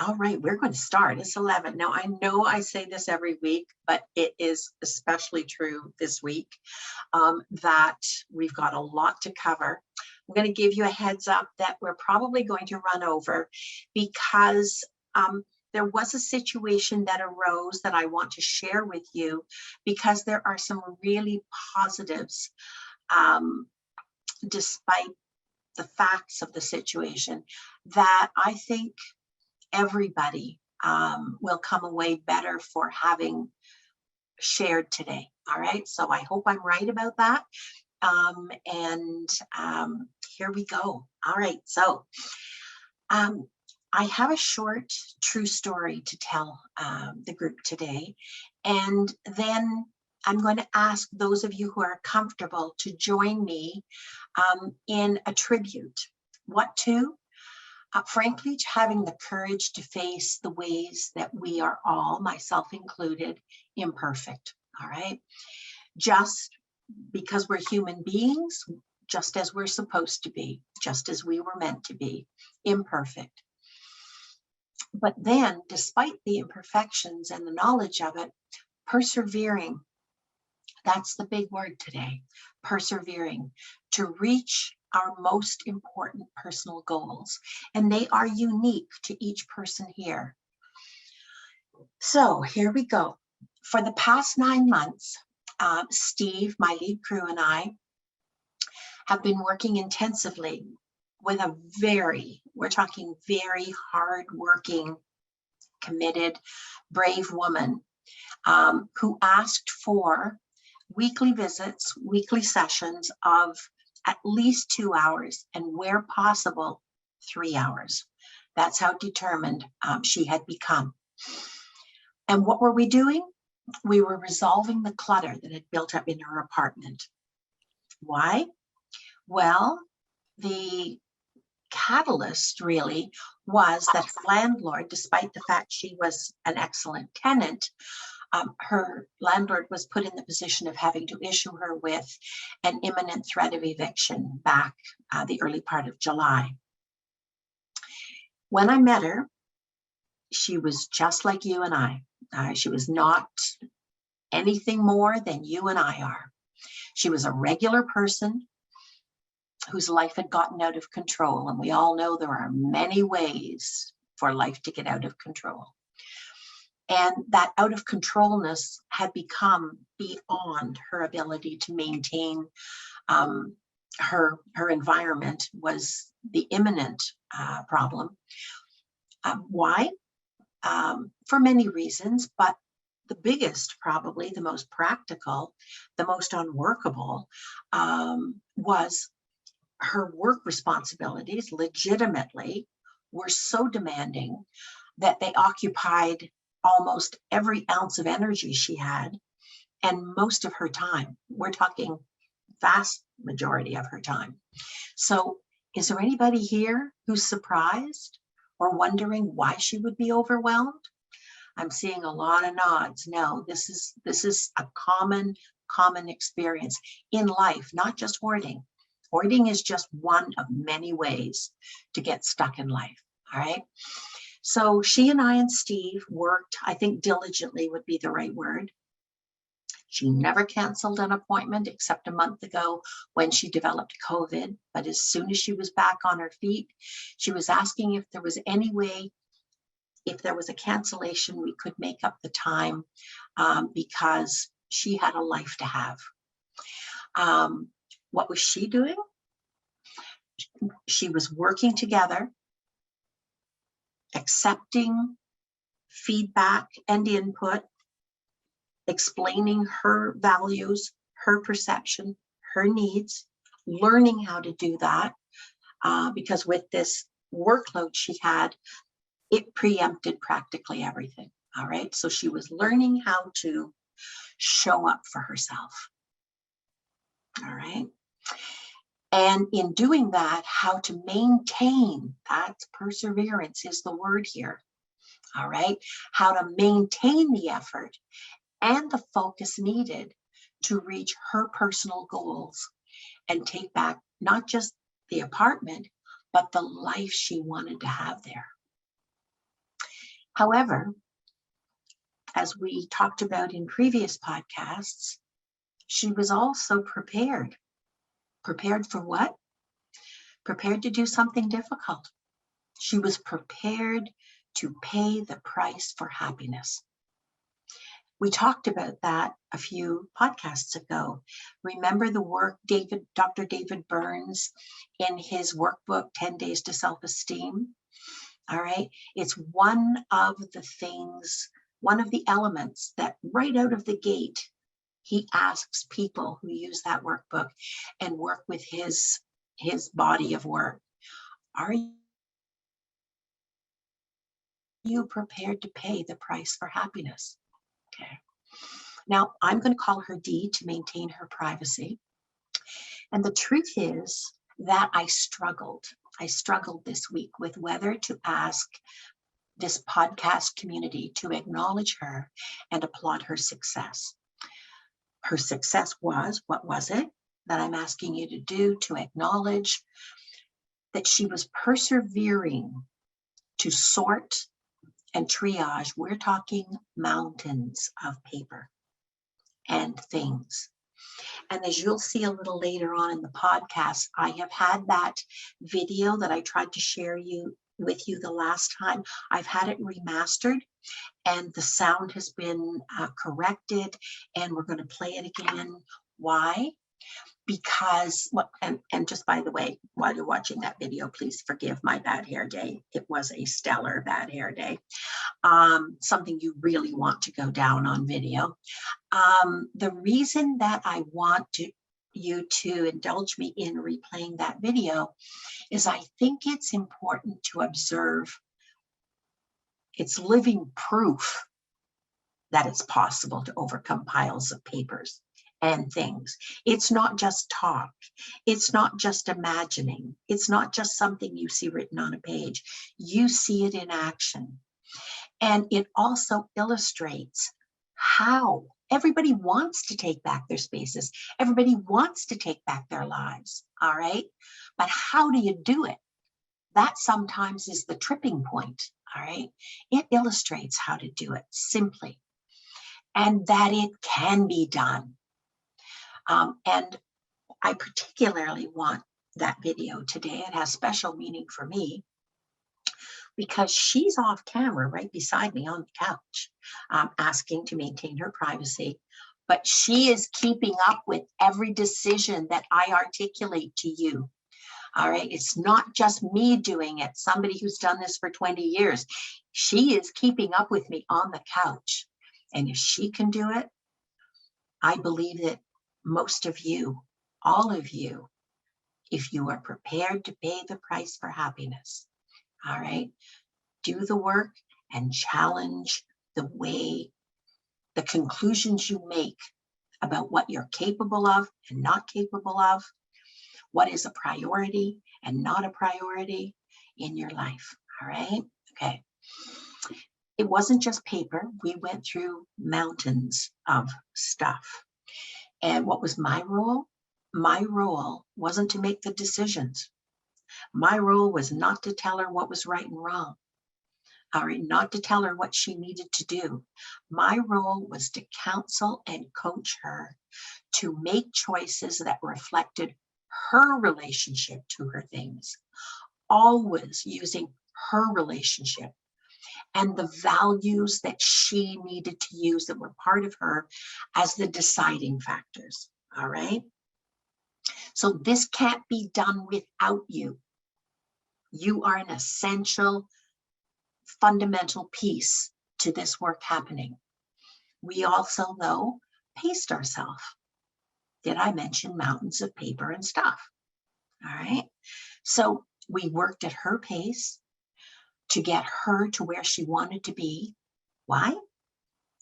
All right, we're going to start. It's 11. Now, I know I say this every week, but it is especially true this week that we've got a lot to cover. I'm going to give you a heads up that we're probably going to run over because there was a situation that arose that I want to share with you because there are some really positives despite the facts of the situation that I think everybody will come away better for having shared today. All right, so I hope I'm right about that. And here we go. All right, so I have a short true story to tell the group today, and then I'm going to ask those of you who are comfortable to join me in a tribute. What to? Frankly, having the courage to face the ways that we are all, myself included, imperfect. All right. Just because we're human beings, just as we're supposed to be, just as we were meant to be, imperfect. But then, despite the imperfections and the knowledge of it, persevering. That's the big word today, persevering to reach our most important personal goals. And they are unique to each person here. So here we go. For the past 9 months, Steve, my lead crew, and I have been working intensively with a we're talking very hardworking, committed, brave woman who asked for weekly visits, weekly sessions of at least 2 hours, and where possible, 3 hours. That's how determined she had become. And what were we doing? We were resolving the clutter that had built up in her apartment. Why? Well, the catalyst really was that her landlord, despite the fact she was an excellent tenant, her landlord was put in the position of having to issue her with an imminent threat of eviction back the early part of July. When I met her, she was just like you and I. She was not anything more than you and I are. She was a regular person whose life had gotten out of control. And we all know there are many ways for life to get out of control. And that out of controlness had become beyond her ability to maintain her environment was the imminent problem. Why? For many reasons, but the biggest, probably the most practical, the most unworkable, was her work responsibilities legitimately were so demanding that they occupied almost every ounce of energy she had and most of her time. We're talking vast majority of her time. So is there anybody here who's surprised or wondering why she would be overwhelmed? I'm seeing a lot of nods. No, this is a common experience in life, not just hoarding. Hoarding is just one of many ways to get stuck in life. All right. So she and I and Steve worked, I think diligently would be the right word. She never canceled an appointment except a month ago when she developed COVID. But as soon as she was back on her feet, she was asking if there was any way, if there was a cancellation, we could make up the time because she had a life to have. What was she doing? She was working together, accepting feedback and input, explaining her values, her perception, her needs, learning how to do that, because with this workload she had, it preempted practically everything. All right. So she was learning how to show up for herself. All right. And in doing that, how to maintain, that's perseverance is the word here. All right. How to maintain the effort and the focus needed to reach her personal goals and take back not just the apartment, but the life she wanted to have there. However, as we talked about in previous podcasts, she was also prepared. Prepared for what? Prepared to do something difficult. She was prepared to pay the price for happiness. We talked about that a few podcasts ago. Remember the work Dr. David Burns in his workbook, 10 Days to Self-Esteem? All right. It's one of the things, one of the elements that right out of the gate, he asks people who use that workbook and work with his body of work. Are you prepared to pay the price for happiness? Okay. Now, I'm going to call her D to maintain her privacy. And the truth is that I struggled. I struggled this week with whether to ask this podcast community to acknowledge her and applaud her success. Her success was, what was it that I'm asking you to do? To acknowledge that she was persevering to sort and triage. We're talking mountains of paper and things. And as you'll see a little later on in the podcast, I have had that video that I tried to share with you the last time. I've had it remastered and the sound has been corrected, and we're going to play it again. Why? Because, and just by the way, while you're watching that video, please forgive my bad hair day. It was a stellar bad hair day. Something you really want to go down on video. The reason that I want you to indulge me in replaying that video is I think it's important to observe. It's living proof that it's possible to overcome piles of papers and things. It's not just talk. It's not just imagining. It's not just something you see written on a page. You see it in action. And it also illustrates how everybody wants to take back their spaces. Everybody wants to take back their lives, all right? But how do you do it? That sometimes is the tripping point, all right? It illustrates how to do it simply, and that it can be done. And I particularly want that video today. It has special meaning for me because she's off camera right beside me on the couch, asking to maintain her privacy. But she is keeping up with every decision that I articulate to you. All right, it's not just me doing it, somebody who's done this for 20 years. She is keeping up with me on the couch. And if she can do it, I believe that most of you, all of you, if you are prepared to pay the price for happiness, all right, do the work and challenge the way, the conclusions you make about what you're capable of and not capable of, what is a priority and not a priority in your life, all right? Okay. It wasn't just paper. We went through mountains of stuff. And what was my role? My role wasn't to make the decisions. My role was not to tell her what was right and wrong, all right, not to tell her what she needed to do. My role was to counsel and coach her to make choices that reflected her relationship to her things, always using her relationship and the values that she needed to use that were part of her as the deciding factors, all right? So this can't be done without you. You are an essential, fundamental piece to this work happening. We also, though, paced ourselves. Did I mention mountains of paper and stuff? All right. So we worked at her pace to get her to where she wanted to be. Why?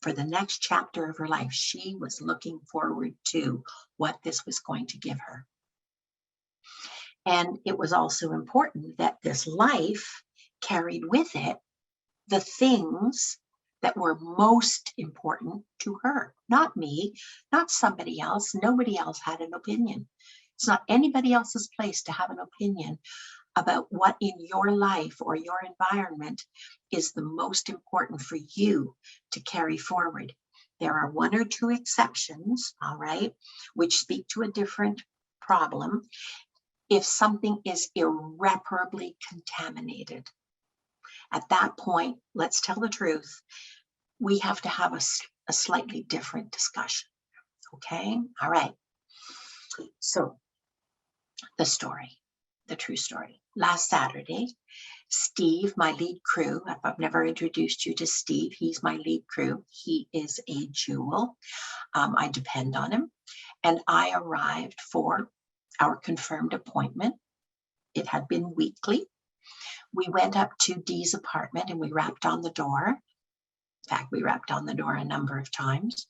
For the next chapter of her life, she was looking forward to what this was going to give her. And it was also important that this life carried with it the things that were most important to her, not me, not somebody else. Nobody else had an opinion. It's not anybody else's place to have an opinion about what in your life or your environment is the most important for you to carry forward. There are one or two exceptions, all right, which speak to a different problem. If something is irreparably contaminated, at that point, let's tell the truth, we have to have a slightly different discussion. Okay, all right. So the story, the true story. Last Saturday, Steve, my lead crew, if I've never introduced you to Steve, he's my lead crew. He is a jewel. I depend on him. And I arrived for our confirmed appointment. It had been weekly. We went up to Dee's apartment and we rapped on the door. In fact, we rapped on the door a number of times,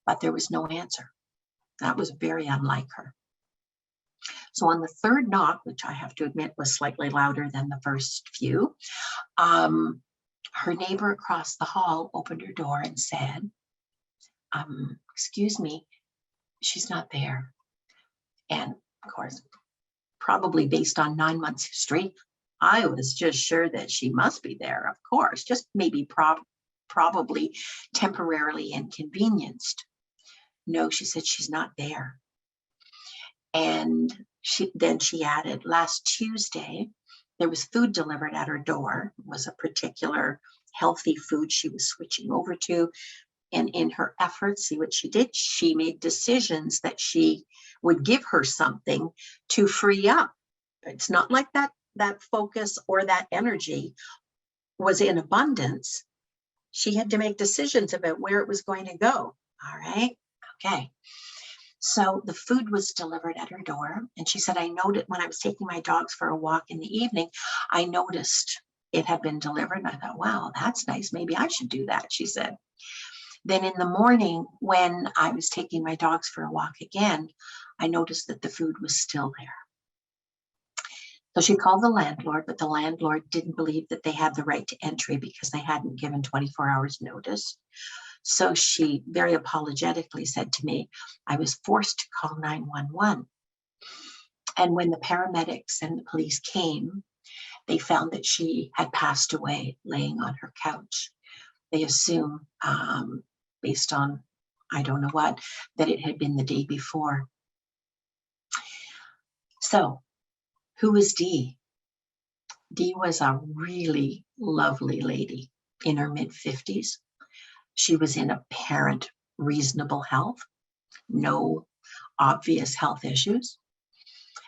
but there was no answer. That was very unlike her. So on the third knock, which I have to admit was slightly louder than the first few, her neighbor across the hall opened her door and said, excuse me, she's not there. And of course, probably based on 9 months history, I was just sure that she must be there, of course, just maybe probably temporarily inconvenienced. No, she said she's not there. And then she added, last Tuesday, there was food delivered at her door. It was a particular healthy food she was switching over to. And in her efforts, see what she did? She made decisions that she would give her something to free up. It's not like that focus or that energy was in abundance. She had to make decisions about where it was going to go. All right. Okay. So the food was delivered at her door. And she said, I noted when I was taking my dogs for a walk in the evening, I noticed it had been delivered. And I thought, wow, that's nice. Maybe I should do that, she said. Then in the morning, when I was taking my dogs for a walk again, I noticed that the food was still there. So she called the landlord, but the landlord didn't believe that they had the right to entry because they hadn't given 24 hours notice. So she very apologetically said to me, I was forced to call 911. And when the paramedics and the police came, they found that she had passed away laying on her couch. They assume, based on I don't know what, that it had been the day before. So who was Dee? Dee was a really lovely lady in her mid-50s. She was in apparent reasonable health, no obvious health issues.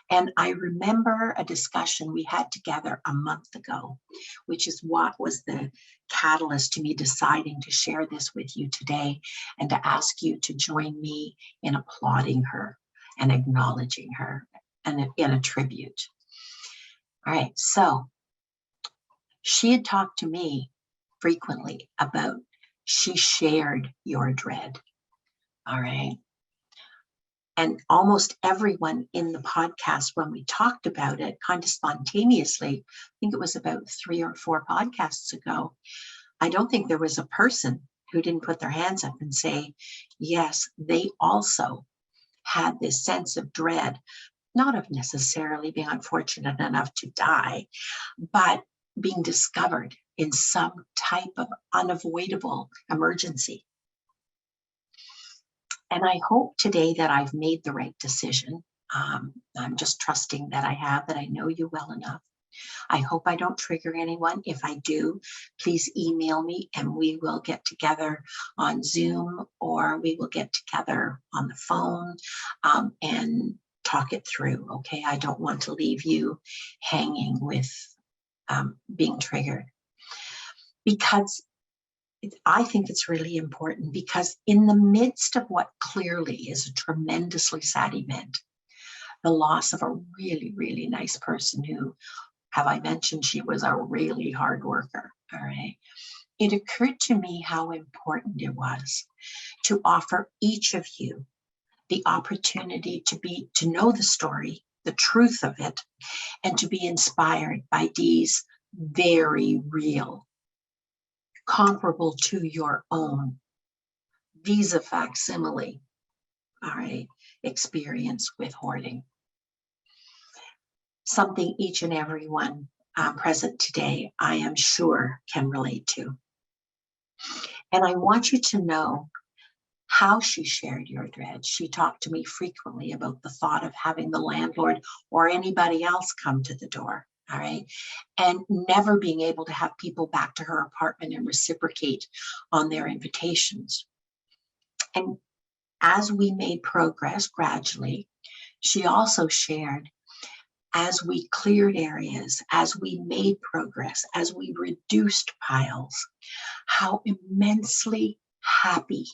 And I remember a discussion we had together a month ago, which is what was the catalyst to me deciding to share this with you today and to ask you to join me in applauding her and acknowledging her and in a tribute. All right, so she had talked to me frequently about she shared your dread. All right. And almost everyone in the podcast, when we talked about it kind of spontaneously, I think it was about 3 or 4 podcasts ago, I don't think there was a person who didn't put their hands up and say, yes, they also had this sense of dread, not of necessarily being unfortunate enough to die, but being discovered in some type of unavoidable emergency. And I hope today that I've made the right decision. I'm just trusting that I have, that I know you well enough. I hope I don't trigger anyone. If I do, please email me and we will get together on Zoom or we will get together on the phone and talk it through, okay? I don't want to leave you hanging with being triggered. Because I think it's really important, because in the midst of what clearly is a tremendously sad event, the loss of a really, really nice person who, have I mentioned, she was a really hard worker, all right? It occurred to me how important it was to offer each of you the opportunity to know the story, the truth of it, and to be inspired by Dee's very real, comparable to your own visa facsimile, all right, experience with hoarding. something each and every one present today, I am sure, can relate to. And I want you to know how she shared your dread. She talked to me frequently about the thought of having the landlord or anybody else come to the door, all right? And never being able to have people back to her apartment and reciprocate on their invitations. And as we made progress gradually, she also shared, as we cleared areas, as we made progress, as we reduced piles, how immensely happy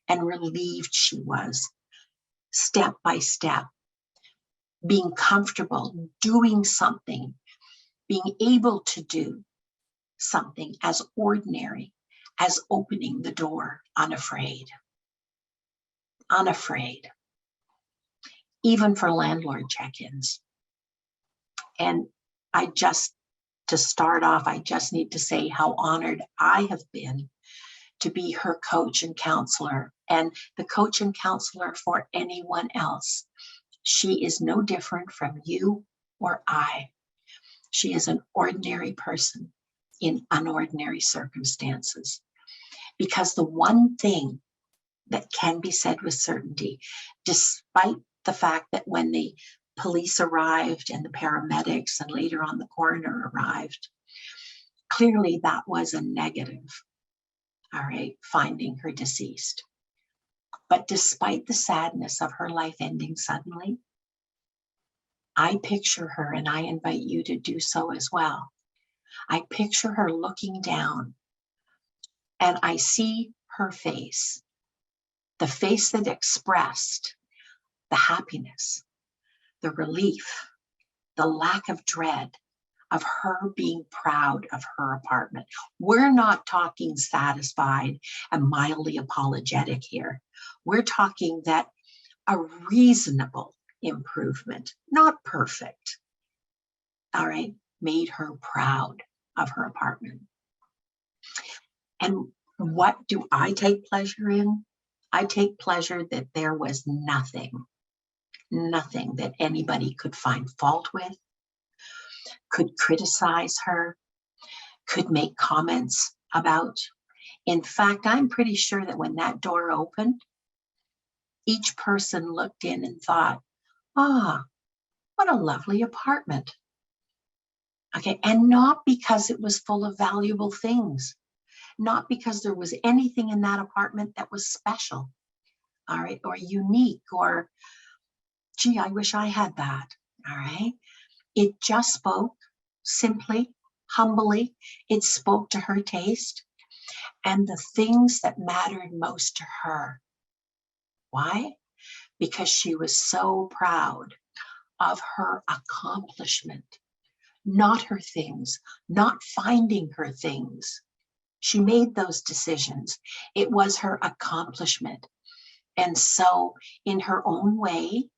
and relieved she was, step by step, being comfortable doing something, being able to do something as ordinary as opening the door unafraid. Unafraid. Even for landlord check-ins. And to start off, I just need to say how honored I have been to be her coach and counselor, and the coach and counselor for anyone else. She is no different from you or I. She is an ordinary person in unordinary circumstances. Because the one thing that can be said with certainty, despite the fact that when the police arrived and the paramedics and later on the coroner arrived, clearly that was a negative, all right, finding her deceased. But despite the sadness of her life ending suddenly, I picture her, and I invite you to do so as well. I picture her looking down, and I see her face, the face that expressed the happiness, the relief, the lack of dread of her being proud of her apartment. We're not talking satisfied and mildly apologetic here. We're talking that a reasonable improvement, not perfect, all right, made her proud of her apartment. And what do I take pleasure in? I take pleasure that there was nothing that anybody could find fault with, could criticize her, could make comments about. In fact, I'm pretty sure that when that door opened, each person looked in and thought, ah, what a lovely apartment. Okay, and not because it was full of valuable things, not because there was anything in that apartment that was special, all right, or unique, or gee, I wish I had that, all right? It just spoke simply, humbly. It spoke to her taste and the things that mattered most to her. Why? Because she was so proud of her accomplishment, not her things, not finding her things. She made those decisions. It was her accomplishment. And so in her own way,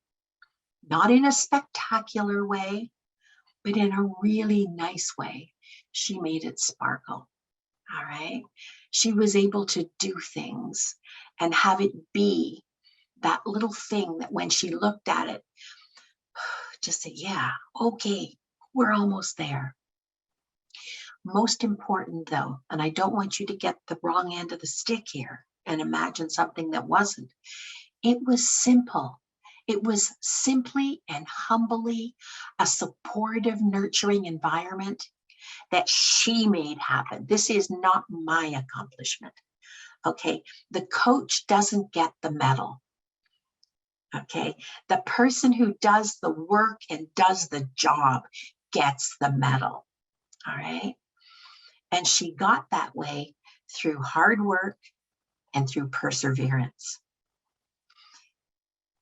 not in a spectacular way, but in a really nice way, she made it sparkle, all right? She was able to do things and have it be that little thing that when she looked at it, just said, yeah, okay, we're almost there. Most important though, and I don't want you to get the wrong end of the stick here and imagine something that wasn't, it was simple. It was simply and humbly a supportive, nurturing environment that she made happen. This is not my accomplishment, okay? The coach doesn't get the medal, okay? The person who does the work and does the job gets the medal, all right? And she got that way through hard work and through perseverance.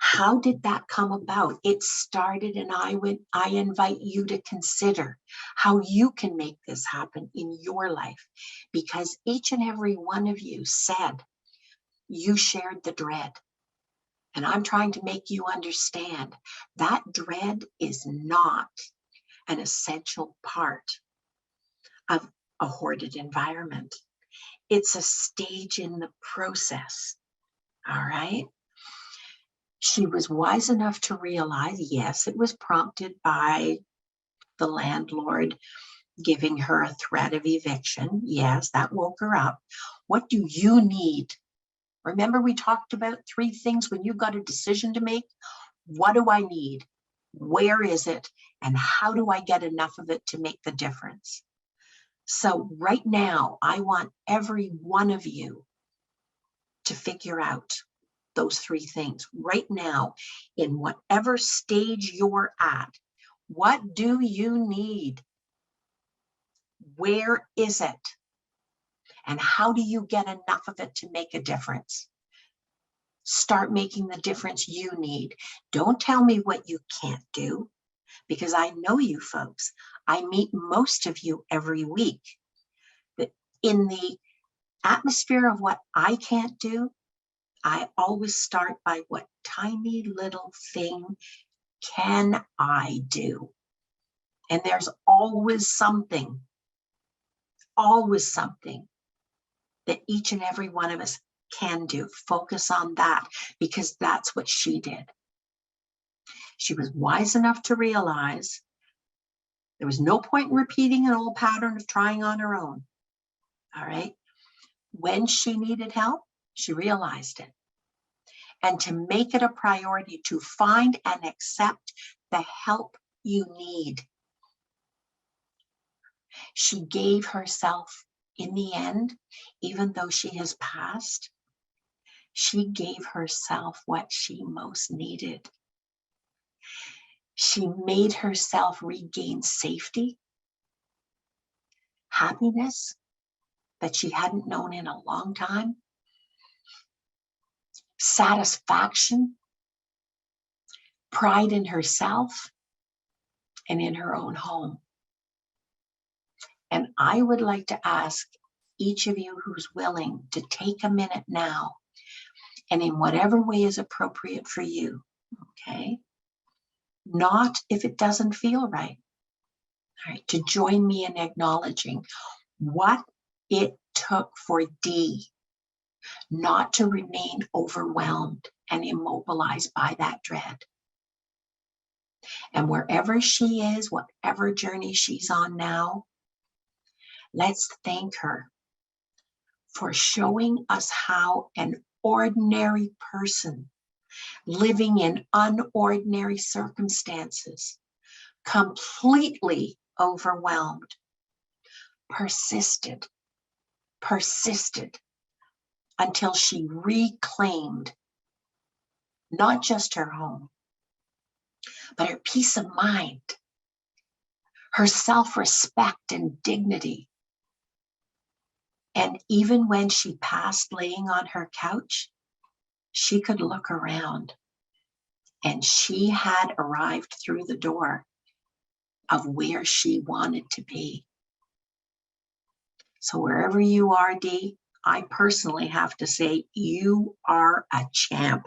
How did that come about? It started, and I invite you to consider how you can make this happen in your life, because each and every one of you said you shared the dread. And I'm trying to make you understand that dread is not an essential part of a hoarded environment. It's a stage in the process, all right? She was wise enough to realize, yes, it was prompted by the landlord giving her a threat of eviction. Yes, that woke her up. What do you need? Remember, we talked about 3 things when you've got a decision to make. What do I need? Where is it? And how do I get enough of it to make the difference? So right now, I want every one of you to figure out those 3 things right now, in whatever stage you're at. What do you need? Where is it? And how do you get enough of it to make a difference? Start making the difference you need. Don't tell me what you can't do, because I know you folks. I meet most of you every week. But in the atmosphere of what I can't do, I always start by what tiny little thing can I do? And there's always something that each and every one of us can do. Focus on that, because that's what she did. She was wise enough to realize there was no point in repeating an old pattern of trying on her own. All right. When she needed help, she realized it. And to make it a priority to find and accept the help you need. She gave herself, in the end, even though she has passed, she gave herself what she most needed. She made herself regain safety, happiness that she hadn't known in a long time, satisfaction, pride in herself and in her own home. And I would like to ask each of you who's willing to take a minute now, and in whatever way is appropriate for you, okay? Not if it doesn't feel right. All right, to join me in acknowledging what it took for Dee not to remain overwhelmed and immobilized by that dread. And wherever she is, whatever journey she's on now, let's thank her for showing us how an ordinary person living in unordinary circumstances, completely overwhelmed, persisted until she reclaimed not just her home, but her peace of mind, her self-respect and dignity. And even when she passed laying on her couch, she could look around and she had arrived through the door of where she wanted to be. So wherever you are, Dee, I personally have to say you are a champ.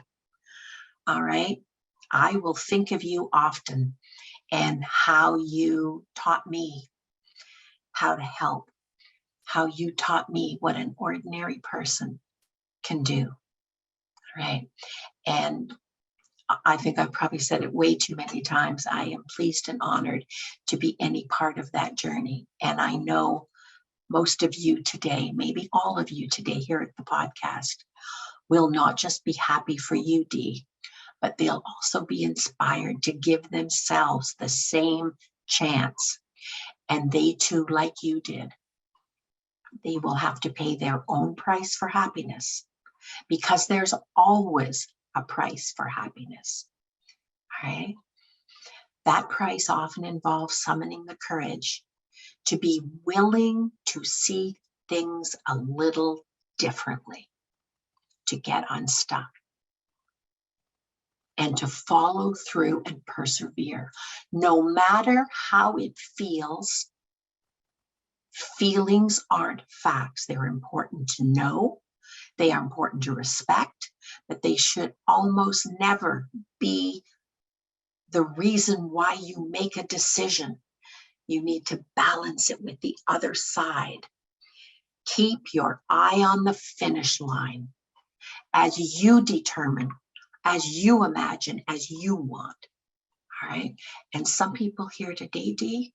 All right. I will think of you often and how you taught me how to help, how you taught me what an ordinary person can do. Right. And I think I've probably said it way too many times. I am pleased and honored to be any part of that journey. And I know most of you today, maybe all of you today here at the podcast, will not just be happy for you, Dee, but they'll also be inspired to give themselves the same chance. And they too, like you did, they will have to pay their own price for happiness, because there's always a price for happiness. All right? That price often involves summoning the courage to be willing to see things a little differently, to get unstuck, and to follow through and persevere. No matter how it feels, feelings aren't facts. They're important to know. They are important to respect, but they should almost never be the reason why you make a decision. You need to balance it with the other side. Keep your eye on the finish line as you determine, as you imagine, as you want. All right. And some people here today, Dee,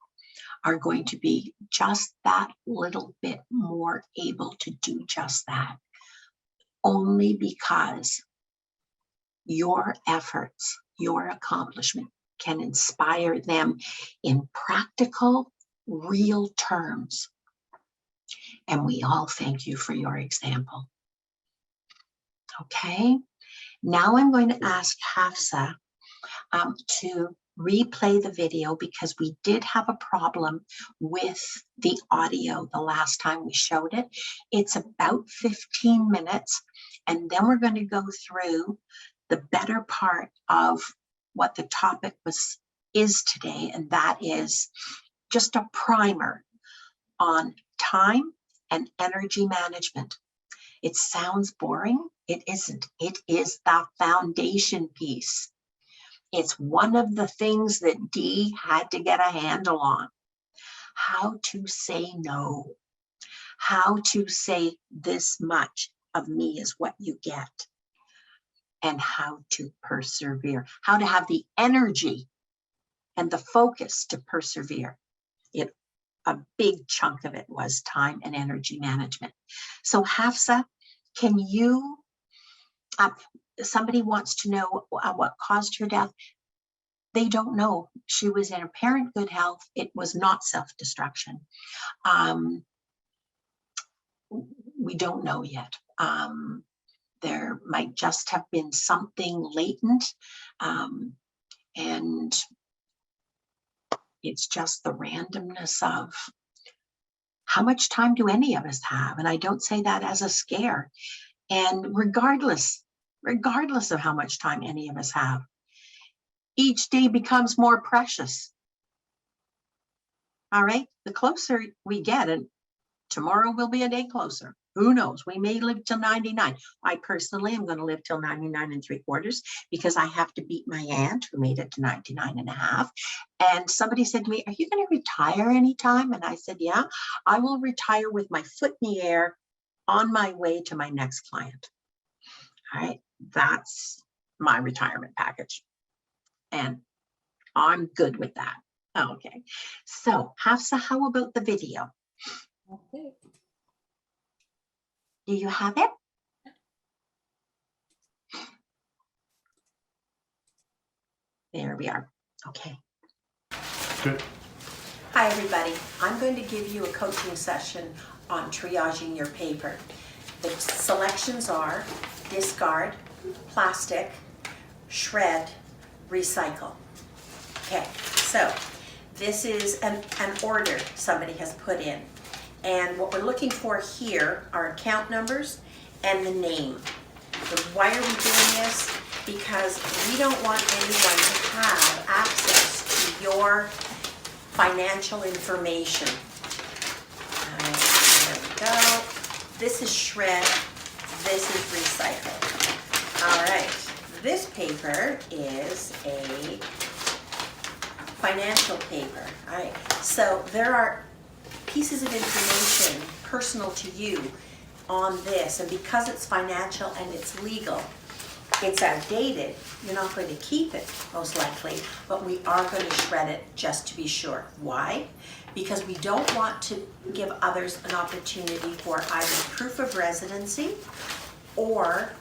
are going to be just that little bit more able to do just that, only because your efforts, your accomplishment can inspire them in practical, real terms. And we all thank you for your example. Okay, now I'm going to ask Hafsa to replay the video, because we did have a problem with the audio the last time we showed it. It's about 15 minutes, and then we're going to go through the better part of what the topic is today, and that is just a primer on time and energy management. It sounds boring. It isn't. It is the foundation piece. It's one of the things that Dee had to get a handle on. How to say no. How to say this much of me is what you get. And how to persevere. How to have the energy and the focus to persevere. A big chunk of it was time and energy management. So Hafsa, can you, somebody wants to know what caused her death. They don't know. She was in apparent good health. It was not self-destruction. We don't know yet. There might just have been something latent, and it's just the randomness of how much time do any of us have? And I don't say that as a scare. And regardless of how much time any of us have, each day becomes more precious. All right, the closer we get, and tomorrow will be a day closer. Who knows? We may live till 99. I personally am going to live till 99 3/4 because I have to beat my aunt who made it to 99 1/2. And somebody said to me, are you going to retire anytime? And I said, yeah, I will retire with my foot in the air on my way to my next client. All right, that's my retirement package. And I'm good with that. Okay, so Hafsa, how about the video? Okay. Do you have it? There we are. Okay. Good. Hi, everybody. I'm going to give you a coaching session on triaging your paper. The selections are discard, plastic, shred, recycle. Okay, so this is an order somebody has put in. And what we're looking for here are account numbers and the name. So why are we doing this? Because we don't want anyone to have access to your financial information. All right, there we go. This is shred, this is recycle. All right, this paper is a financial paper. All right, so there are pieces of information personal to you on this, and because it's financial and it's legal, it's outdated. You're not going to keep it, most likely, but we are going to shred it just to be sure. Why? Because we don't want to give others an opportunity for either proof of residency or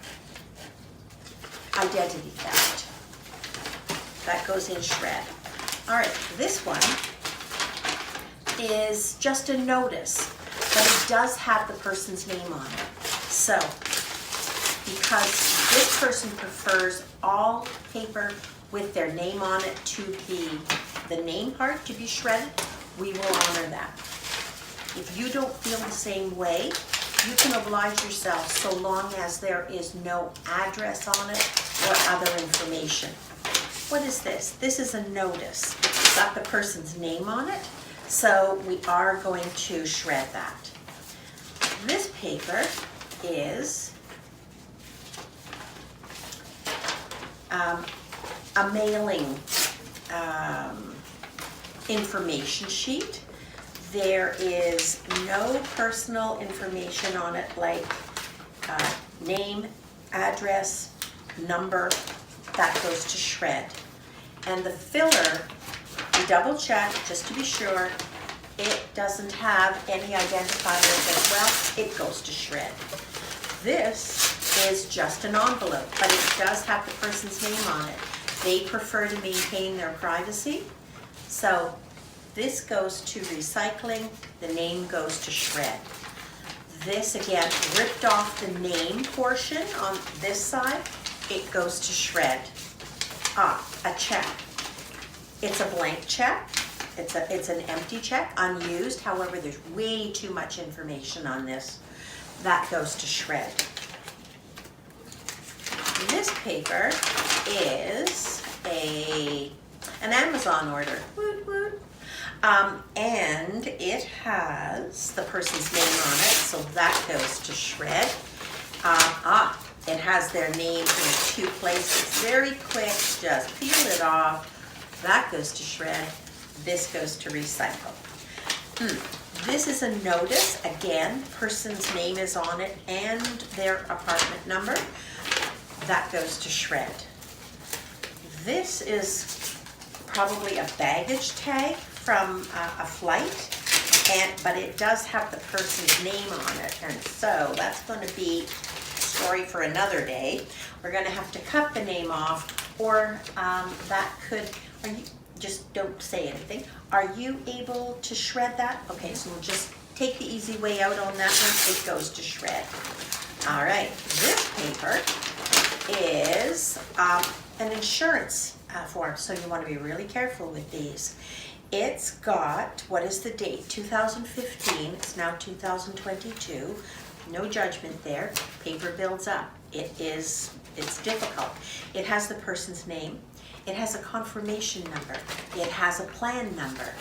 identity theft. That goes in shred. All right, this one is just a notice, but it does have the person's name on it. So, because this person prefers all paper with their name on it to be, the name part to be shredded, we will honor that. If you don't feel the same way, you can oblige yourself so long as there is no address on it or other information. What is this? This is a notice. It's got the person's name on it. So we are going to shred that. This paper is a mailing information sheet. There is no personal information on it like name, address, number. That goes to shred. And the filler, we double check just to be sure, it doesn't have any identifiers as well, it goes to shred. This is just an envelope, but it does have the person's name on it. They prefer to maintain their privacy, so this goes to recycling, the name goes to shred. This again, ripped off the name portion on this side, it goes to shred. A check. It's a blank check. It's an empty check, unused. However, there's way too much information on this. That goes to shred. This paper is an Amazon order. Woot woot. And it has the person's name on it, so that goes to shred. It has their name in 2 places. Very quick, just peel it off. That goes to shred. This goes to recycle. This is a notice. Again, person's name is on it and their apartment number. That goes to shred. This is probably a baggage tag from a flight, but it does have the person's name on it, and so that's going to be a story for another day. We're going to have to cut the name off, or that could, just don't say anything. Are you able to shred that? Okay, so we'll just take the easy way out on that one. It goes to shred. All right, this paper is an insurance form, so you want to be really careful with these. It's got, what is the date? 2015, it's now 2022. No judgment there. Paper builds up. It's difficult. It has the person's name. It has a confirmation number. It has a plan number.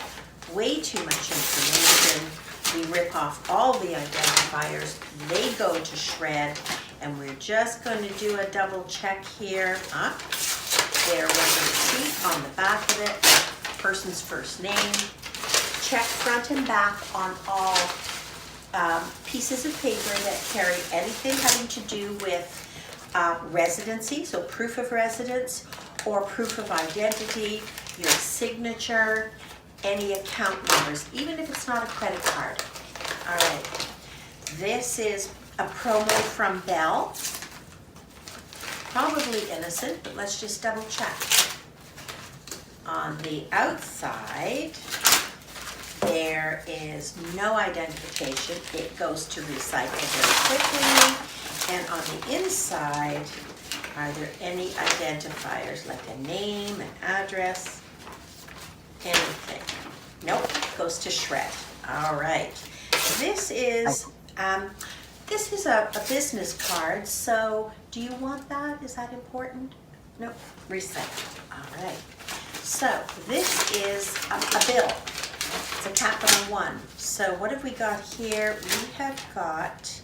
Way too much information. We rip off all the identifiers. They go to shred, and we're just going to do a double check here. There was a receipt on the back of it, person's first name. Check front and back on all pieces of paper that carry anything having to do with residency, so proof of residence or proof of identity, your signature, any account numbers, even if it's not a credit card. All right, this is a promo from Bell. Probably innocent, but let's just double check. On the outside, there is no identification. It goes to recycle very quickly. And on the inside, are there any identifiers like a name, an address, anything? Nope, goes to shred. All right. This is a business card, so do you want that? Is that important? Nope, recycle. All right. So this is a bill. It's a capital one. So what have we got here? We have got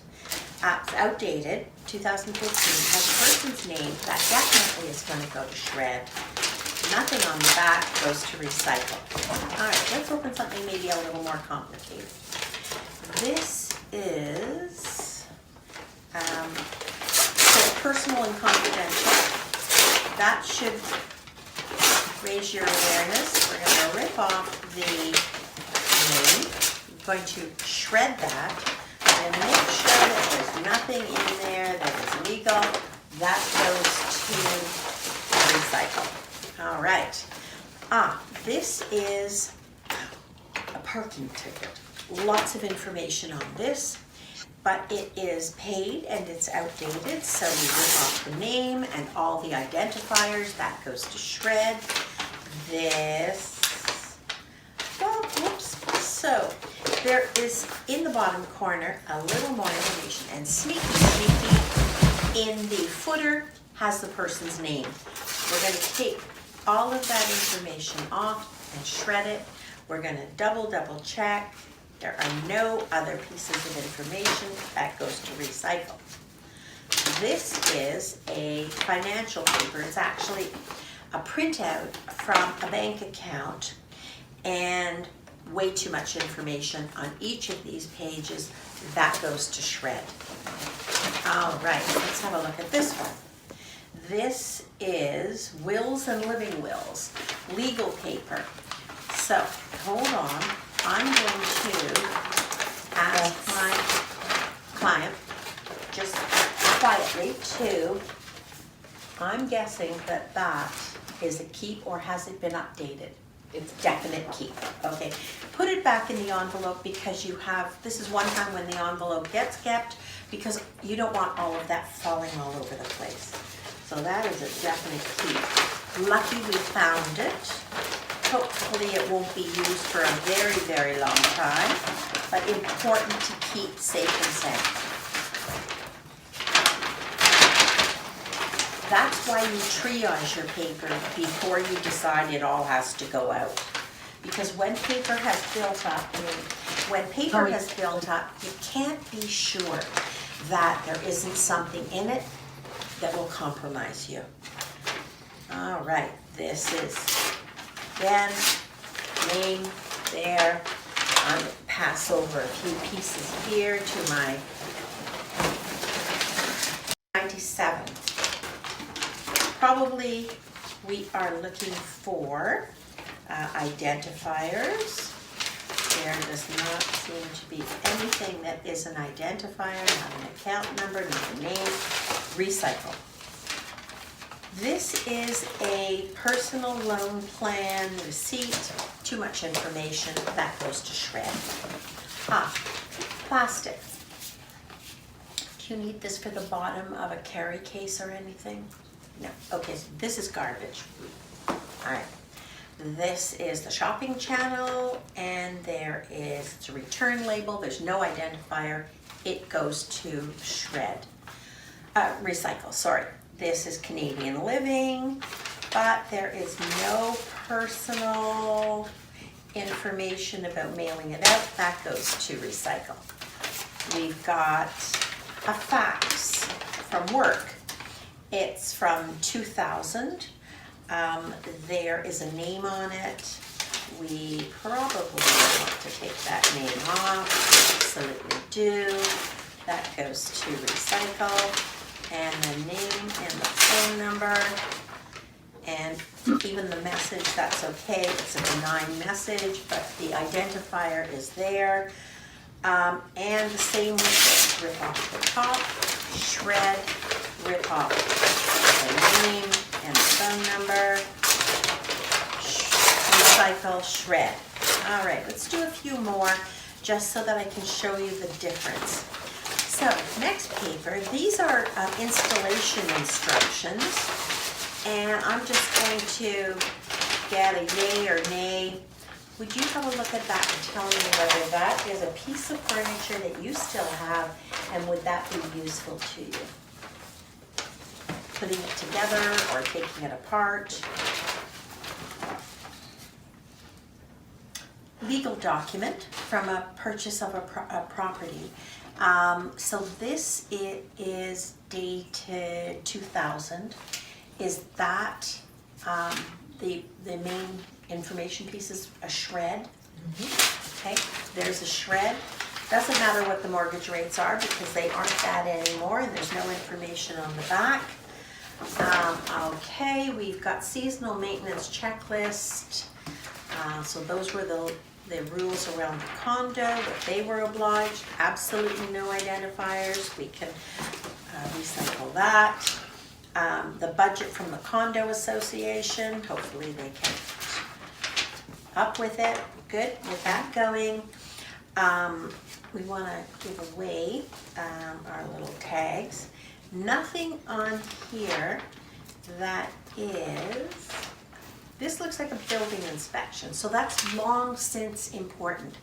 outdated, 2015, has a person's name. That definitely is going to go to shred. Nothing on the back goes to recycle. All right, let's open something maybe a little more complicated. This is personal and confidential. That should raise your awareness. We're going to rip off the name. I'm going to shred that and make sure that there's nothing in there that is legal. That goes to recycle. All right. This is a parking ticket. Lots of information on this, but it is paid and it's outdated, so we rip off the name and all the identifiers. That goes to shred. This, well, whoops. So there is in the bottom corner a little more information, and sneaky in the footer has the person's name. We're going to take all of that information off and shred it. We're going to double check. There are no other pieces of information. That goes to recycle. This is a financial paper. It's actually a printout from a bank account, and way too much information on each of these pages. That goes to shred. All right, let's have a look at this one. This is wills and living wills, legal paper. So hold on, I'm going to ask my client, just quietly, to, I'm guessing that that is a keep, or has it been updated? It's definite keep, okay. Put it back in the envelope, because you have, this is one time when the envelope gets kept, because you don't want all of that falling all over the place. So that is a definite keep. Lucky we found it. Hopefully it won't be used for a very, very long time, but important to keep safe and sound. That's why you triage your paper before you decide it all has to go out. Because when paper has built up, you can't be sure that there isn't something in it that will compromise you. All right, this is Ben, name there. I'm gonna pass over a few pieces here to my 97. Probably we are looking for identifiers. There does not seem to be anything that is an identifier, not an account number, not a name. Recycle. This is a personal loan plan receipt. Too much information, that goes to shred. Plastic. Do you need this for the bottom of a carry case or anything? No. Okay, so this is garbage. All right. This is the shopping channel, and there is, it's a return label. There's no identifier. It goes to shred. Recycle, sorry. This is Canadian Living, but there is no personal information about mailing it out. That goes to recycle. We've got a fax from work. It's from 2000. There is a name on it. We probably want to take that name off. Absolutely do. That goes to recycle. And the name and the phone number. And even the message, that's okay. It's a benign message, but the identifier is there. And the same with this. Rip off the top, shred, rip off the name and the phone number, recycle, shred. All right, let's do a few more just so that I can show you the difference. So, next paper, these are installation instructions, and I'm just going to get a yay or nay. Would you have a look at that and tell me whether that is a piece of furniture that you still have, and would that be useful to you? Putting it together or taking it apart. Legal document from a purchase of a property. So this, it is dated 2000. Is that the main information piece is a shred? Okay, there's a shred. Doesn't matter what the mortgage rates are because they aren't that anymore, and there's no information on the back. Okay, we've got seasonal maintenance checklist. So those were the rules around the condo, that they were obliged. Absolutely no identifiers. We can recycle that. The budget from the condo association. Hopefully they can up with it. Good with that going. We want to give away our little tags. Nothing on here that is, this looks like a building inspection, so that's long since important.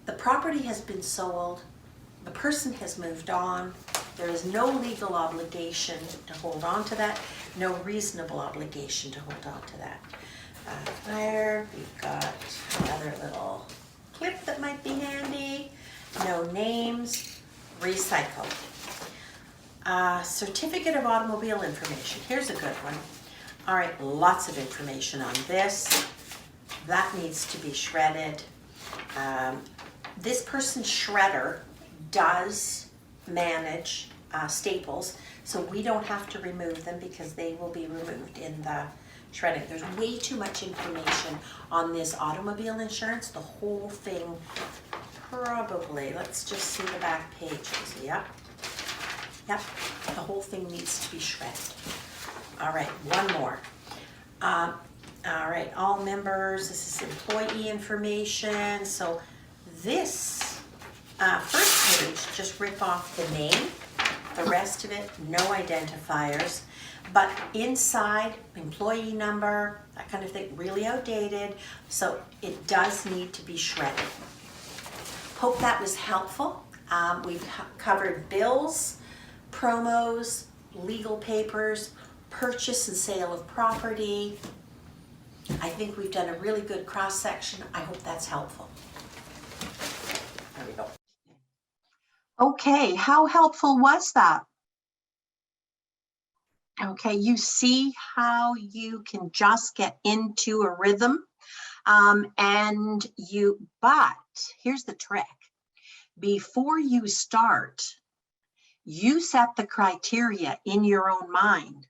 The property has been sold, the person has moved on, there is no legal obligation to hold on to that, no reasonable obligation to hold on to that. There, we've got another little clip that might be handy, no names, recycle. Certificate of automobile information. Here's a good one. All right, lots of information on this. That needs to be shredded. This person's shredder does manage staples, so we don't have to remove them because they will be removed in the shred it. There's way too much information on this automobile insurance. The whole thing probably, let's just see the back pages. Yep. Yep, the whole thing needs to be shredded. All right, one more. All right, all members, this is employee information. So this first page, just rip off the name. The rest of it, no identifiers. But inside, employee number, that kind of thing, really outdated. So it does need to be shredded. Hope that was helpful. We've covered bills, promos, legal papers, purchase and sale of property. I think we've done a really good cross-section. I hope that's helpful. There we go. Okay, how helpful was that? Okay, you see how you can just get into a rhythm, but here's the trick. Before you start, you set the criteria in your own mind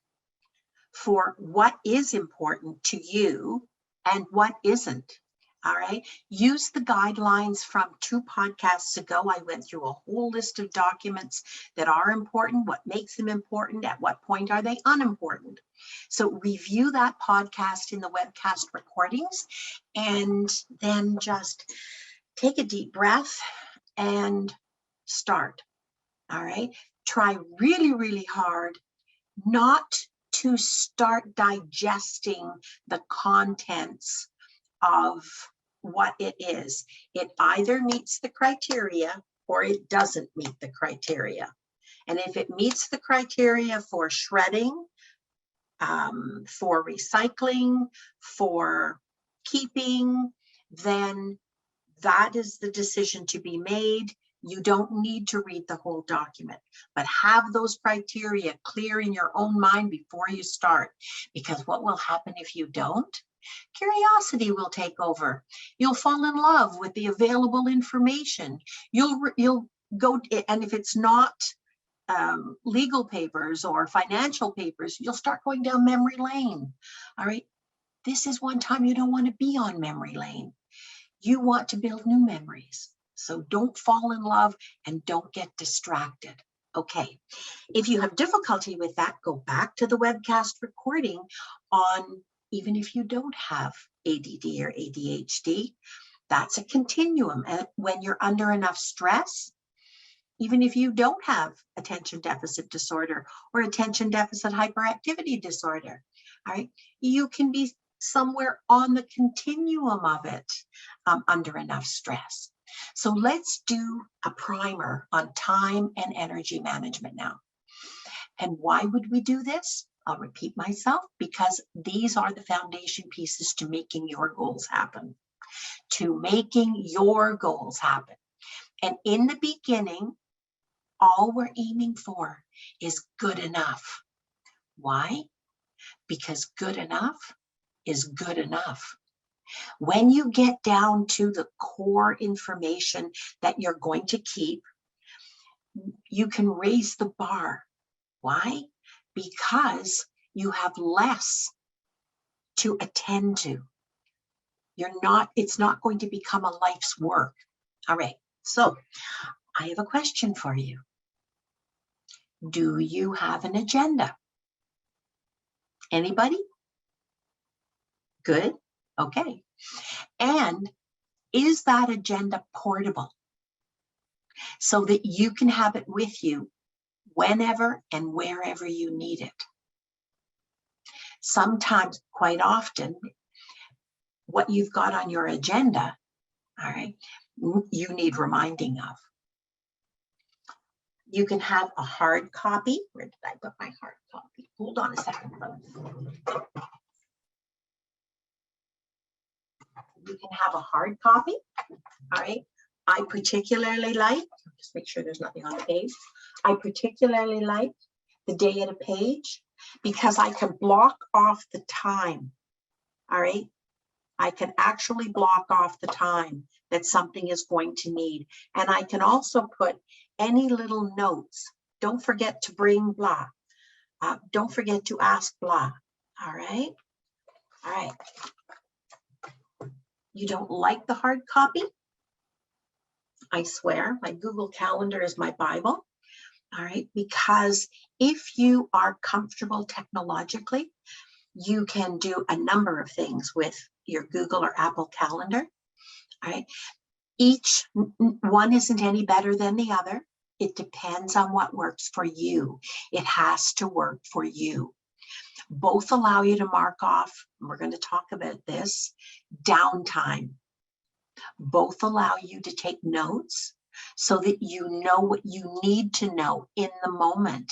for what is important to you and what isn't. All right. Use the guidelines from 2 podcasts ago. I went through a whole list of documents that are important, what makes them important, at what point are they unimportant. So review that podcast in the webcast recordings, and then just take a deep breath and start. All right. Try really, really hard not to start digesting the contents of what it is. It either meets the criteria or it doesn't meet the criteria. And if it meets the criteria for shredding, for recycling, for keeping, then that is the decision to be made. You don't need to read the whole document, but have those criteria clear in your own mind before you start. Because what will happen if you don't? Curiosity will take over. You'll fall in love with the available information. You'll go, and if it's not legal papers or financial papers, you'll start going down memory lane. All right. This is one time you don't want to be on memory lane. You want to build new memories. So don't fall in love and don't get distracted. Okay. If you have difficulty with that, go back to the webcast recording on, even if you don't have ADD or ADHD, that's a continuum. And when you're under enough stress, even if you don't have attention deficit disorder or attention deficit hyperactivity disorder, all right, you can be somewhere on the continuum of it under enough stress. So let's do a primer on time and energy management now. And why would we do this? I'll repeat myself, because these are the foundation pieces to making your goals happen. To making your goals happen. And in the beginning, all we're aiming for is good enough. Why? Because good enough is good enough. When you get down to the core information that you're going to keep, you can raise the bar. Why? Because you have less to attend to. It's not going to become a life's work. All right, so I have a question for you. Do you have an agenda? Anybody? Good. Okay. And is that agenda portable so that you can have it with you whenever and wherever you need it? Sometimes, quite often, what you've got on your agenda, all right, you need reminding of. You can have a hard copy. Where did I put my hard copy? Hold on a second, folks. You can have a hard copy, all right? I particularly like, just make sure there's nothing on the page. I particularly like the day at a page because I can block off the time, all right? I can actually block off the time that something is going to need. And I can also put any little notes. Don't forget to bring blah. Don't forget to ask blah, all right? All right. You don't like the hard copy? I swear, my Google Calendar is my Bible. All right, because if you are comfortable technologically, you can do a number of things with your Google or Apple Calendar. All right, each one isn't any better than the other. It depends on what works for you. It has to work for you. Both allow you to mark off, and we're going to talk about this, downtime. Both allow you to take notes so that you know what you need to know in the moment.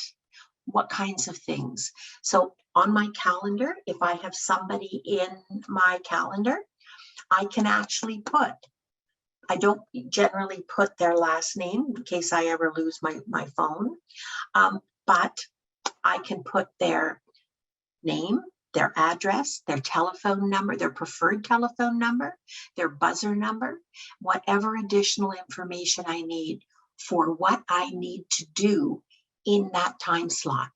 What kinds of things? So on my calendar, if I have somebody in my calendar, I can actually put, I don't generally put their last name in case I ever lose my phone, but I can put their name, their address, their telephone number, their preferred telephone number, their buzzer number, whatever additional information I need for what I need to do in that time slot.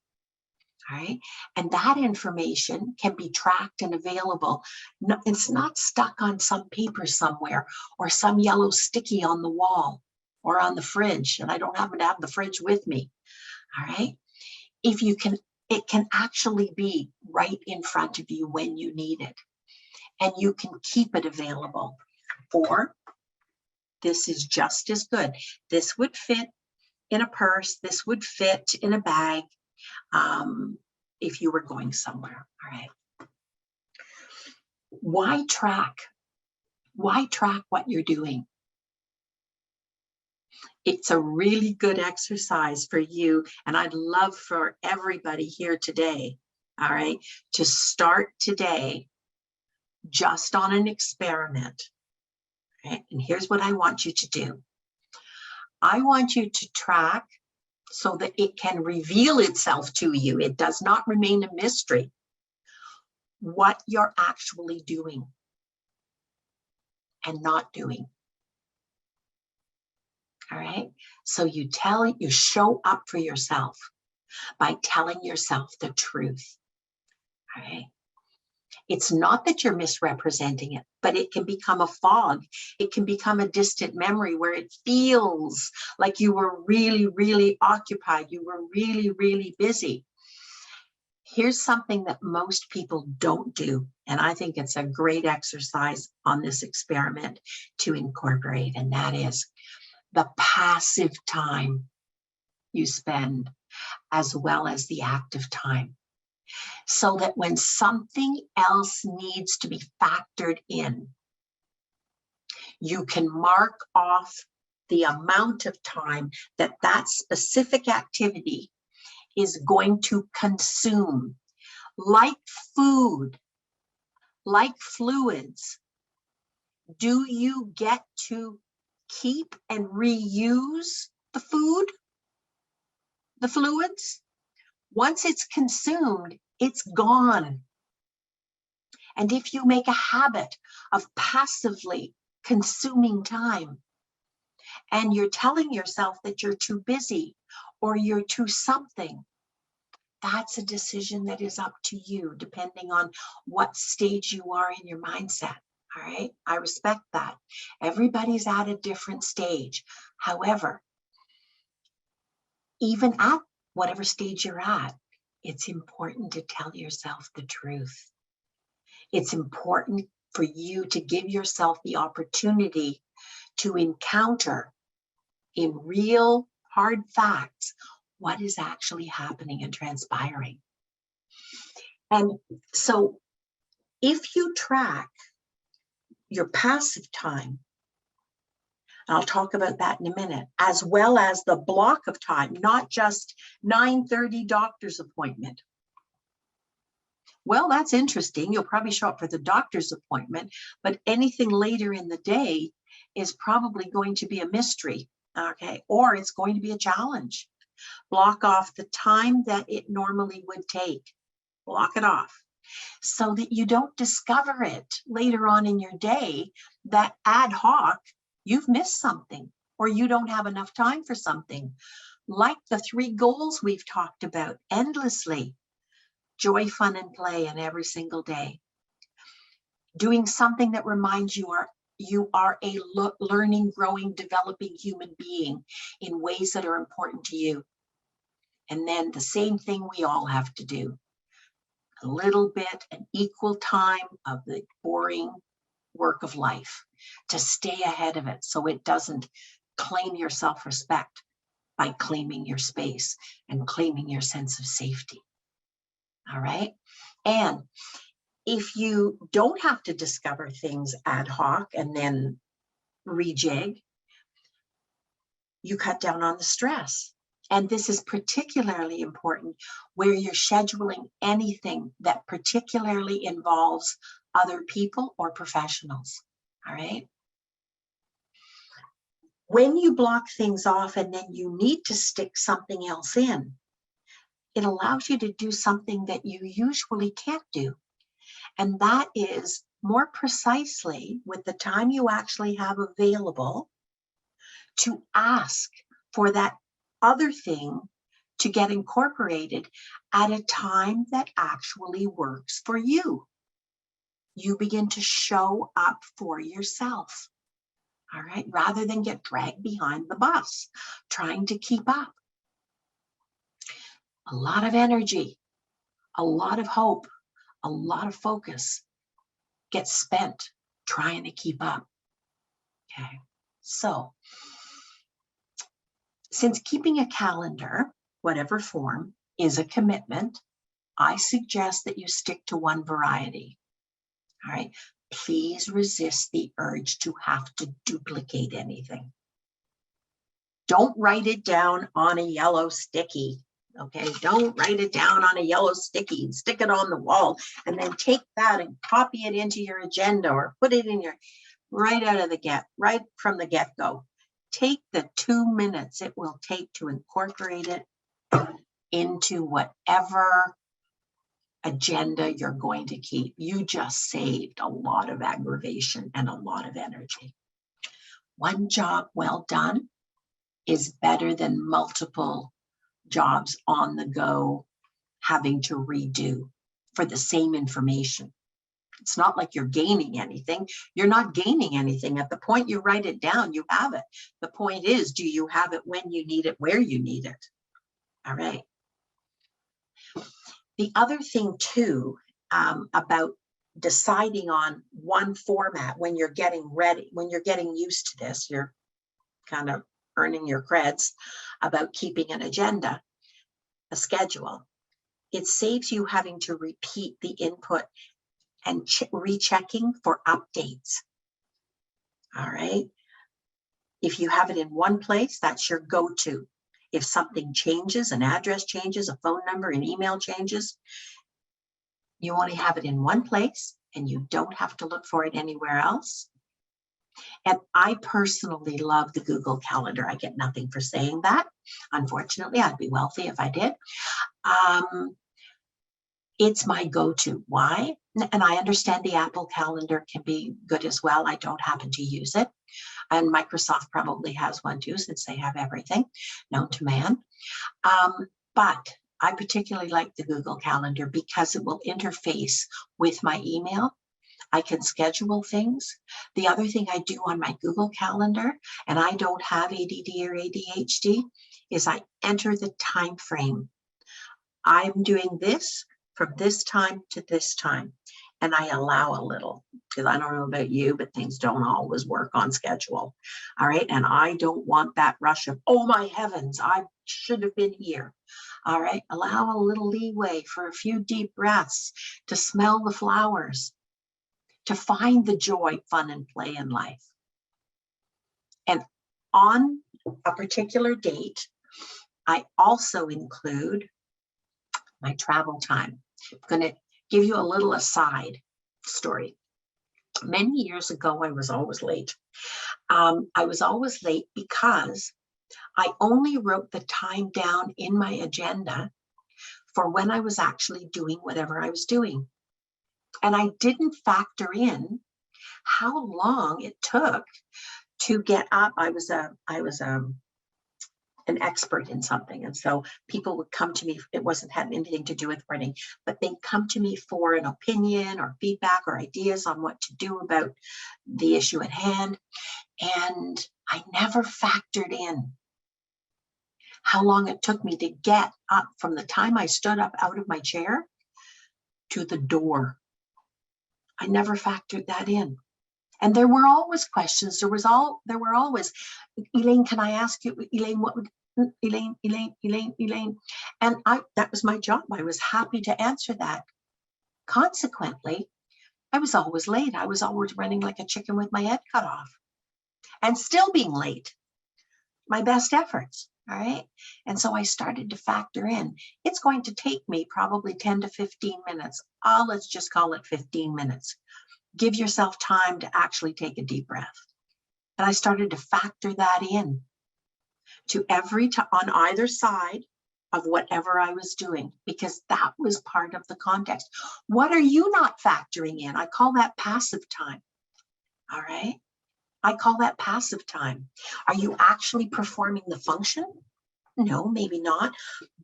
All right. And that information can be tracked and available. No, it's not stuck on some paper somewhere or some yellow sticky on the wall or on the fridge. And I don't happen to have the fridge with me. All right. If you can, it can actually be right in front of you when you need it. And you can keep it available. Or this is just as good. This would fit in a purse. This would fit in a bag. If you were going somewhere. All right. Why track? Why track what you're doing? It's a really good exercise for you. And I'd love for everybody here today, all right, to start today just on an experiment. Right? And here's what I want you to do. I want you to track so that it can reveal itself to you. It does not remain a mystery what you're actually doing and not doing. All right. So you show up for yourself by telling yourself the truth. All right. It's not that you're misrepresenting it, but it can become a fog. It can become a distant memory where it feels like you were really, really occupied. You were really, really busy. Here's something that most people don't do, and I think it's a great exercise on this experiment to incorporate, and that is the passive time you spend as well as the active time. So that when something else needs to be factored in, you can mark off the amount of time that that specific activity is going to consume. Like food, like fluids, do you get to keep and reuse the food, the fluids? Once it's consumed, it's gone. And if you make a habit of passively consuming time, and you're telling yourself that you're too busy or you're too something, that's a decision that is up to you, depending on what stage you are in your mindset. All right. I respect that. Everybody's at a different stage. However, even at whatever stage you're at, it's important to tell yourself the truth. It's important for you to give yourself the opportunity to encounter in real hard facts what is actually happening and transpiring. And so if you track your passive time, and I'll talk about that in a minute, as well as the block of time, not just 9:30 doctor's appointment. Well, that's interesting. You'll probably show up for the doctor's appointment, but anything later in the day is probably going to be a mystery, okay? Or it's going to be a challenge. Block off the time that it normally would take. Block it off so that you don't discover it later on in your day that ad hoc you've missed something or you don't have enough time for something. Like the 3 goals we've talked about endlessly. Joy, fun, and play in every single day. doing something that reminds you are a learning, growing, developing human being in ways that are important to you. And then the same thing we all have to do. A little bit, an equal time of the boring work of life to stay ahead of it so it doesn't claim your self-respect by claiming your space and claiming your sense of safety. All right. And if you don't have to discover things ad hoc and then rejig, you cut down on the stress. And this is particularly important where you're scheduling anything that particularly involves other people or professionals. All right. When you block things off and then you need to stick something else in, it allows you to do something that you usually can't do. And that is more precisely with the time you actually have available to ask for that other thing to get incorporated at a time that actually works for you. You begin to show up for yourself, all right, rather than get dragged behind the bus trying to keep up. A lot of energy, a lot of hope, a lot of focus gets spent trying to keep up. Okay, so since keeping a calendar, whatever form, is a commitment, I suggest that you stick to one variety. All right, please resist the urge to have to duplicate anything. Don't write it down on a yellow sticky. Okay, don't write it down on a yellow sticky and stick it on the wall and then take that and copy it into your agenda or put it in your right from the get-go. Take the 2 minutes it will take to incorporate it into whatever agenda you're going to keep. You just saved a lot of aggravation and a lot of energy. One job well done is better than multiple jobs on the go having to redo for the same information. It's not like you're gaining anything. You're not gaining anything. At the point you write it down, you have it. The point is, do you have it when you need it, where you need it? All right. The other thing too, about deciding on one format when you're getting ready, when you're getting used to this, you're kind of earning your creds about keeping an agenda, a schedule. It saves you having to repeat the input and rechecking for updates. All right. If you have it in one place, that's your go-to. If something changes, an address changes, a phone number, an email changes, you only have it in one place and you don't have to look for it anywhere else. And I personally love the Google Calendar. I get nothing for saying that. Unfortunately, I'd be wealthy if I did. It's my go-to. Why? And I understand the Apple Calendar can be good as well. I don't happen to use it. And Microsoft probably has one too, since they have everything known to man. But I particularly like the Google Calendar because it will interface with my email. I can schedule things. The other thing I do on my Google Calendar, and I don't have ADD or ADHD, is I enter the time frame. I'm doing this from this time to this time. And I allow a little, because I don't know about you, but things don't always work on schedule. All right. And I don't want that rush of, oh my heavens, I should have been here. All right. Allow a little leeway for a few deep breaths, to smell the flowers, to find the joy, fun, and play in life. And on a particular date, I also include my travel time. I'm going to give you a little aside story. Many years ago, I was always late. I was always late because I only wrote the time down in my agenda for when I was actually doing whatever I was doing. And I didn't factor in how long it took to get up. I was a an expert in something. And so people would come to me, it had anything to do with writing, but they'd come to me for an opinion or feedback or ideas on what to do about the issue at hand. And I never factored in how long it took me to get up from the time I stood up out of my chair to the door. I never factored that in. And there were always questions. There were always, Elaine, can I ask you, Elaine, what would, Elaine. And that was my job. I was happy to answer that. Consequently, I was always late. I was always running like a chicken with my head cut off and still being late. My best efforts. All right. And so I started to factor in, it's going to take me probably 10 to 15 minutes. Let's just call it 15 minutes. Give yourself time to actually take a deep breath. And I started to factor that in to on either side of whatever I was doing, because that was part of the context. What are you not factoring in? I call that passive time. All right. I call that passive time. Are you actually performing the function? No, maybe not,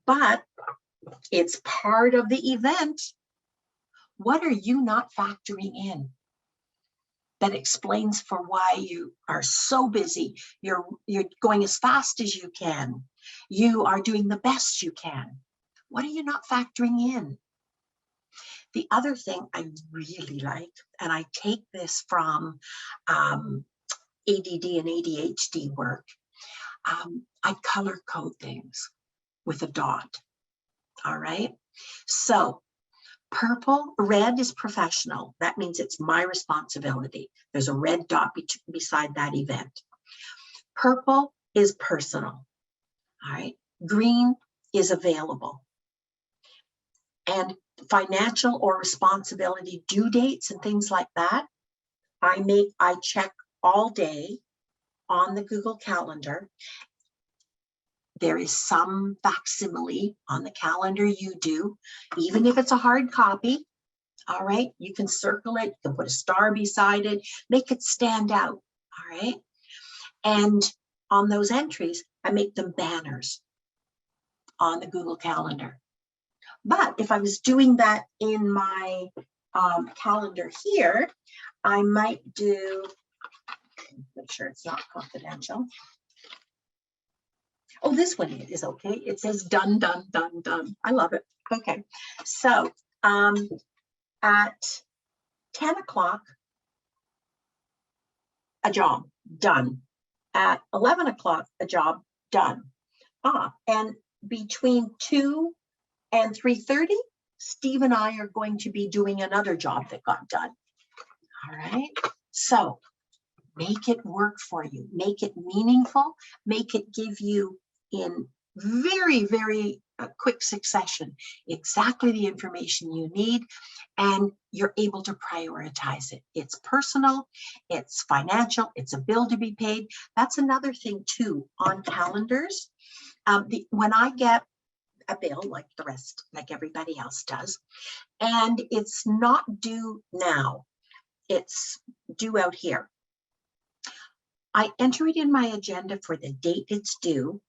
but it's part of the event. What are you not factoring in that explains for why you are so busy? You're going as fast as you can. You are doing the best you can. What are you not factoring in? The other thing I really like, and I take this from ADD and ADHD work, I color code things with a dot. All right. So red is professional. That means it's my responsibility. There's a red dot beside that event. Purple is personal. All right. Green is available. And financial or responsibility due dates and things like that, I check all day on the Google Calendar. There is some facsimile on the calendar you do, even if it's a hard copy. All right, you can circle it, you can put a star beside it, make it stand out. All right, and on those entries, I make them banners on the Google Calendar. But if I was doing that in my calendar here, I might do, make sure it's not confidential. Oh, this one is okay. It says done, done, done, done. I love it. Okay. So at 10 o'clock, a job done. At 11 o'clock, a job done. And between 2 and 3:30, Steve and I are going to be doing another job that got done. All right. So make it work for you. Make it meaningful. Make it give you in very, very quick succession exactly the information you need, and you're able to prioritize it. It's personal, it's financial, it's a bill to be paid. That's another thing too on calendars. When I get a bill like everybody else does, and it's not due now, it's due out here, I enter it in my agenda for the date it's due.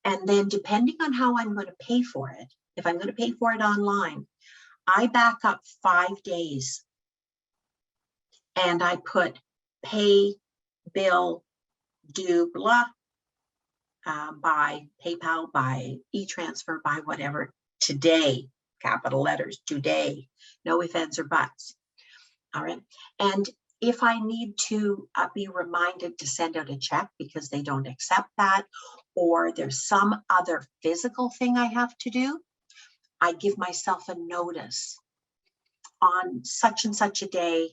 And then depending on how I'm going to pay for it, if I'm going to pay for it online, I back up 5 days and I put pay, bill, due, blah, by PayPal, by e-transfer, by whatever, today, capital letters, today, no ifs, ands, or buts. All right. And if I need to be reminded to send out a check because they don't accept that, or there's some other physical thing I have to do, I give myself a notice on such and such a day.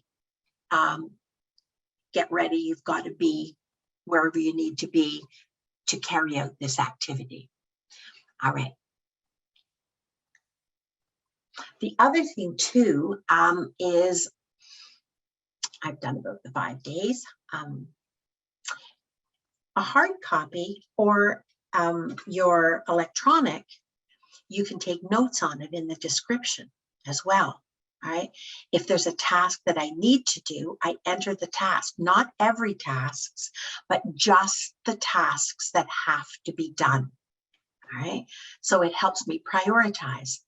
Get ready, you've got to be wherever you need to be to carry out this activity. All right. The other thing too is I've done about the 5 days. A hard copy or your electronic, you can take notes on it in the description as well. All right. If there's a task that I need to do, I enter the task, not every tasks, but just the tasks that have to be done. All right. So it helps me prioritize.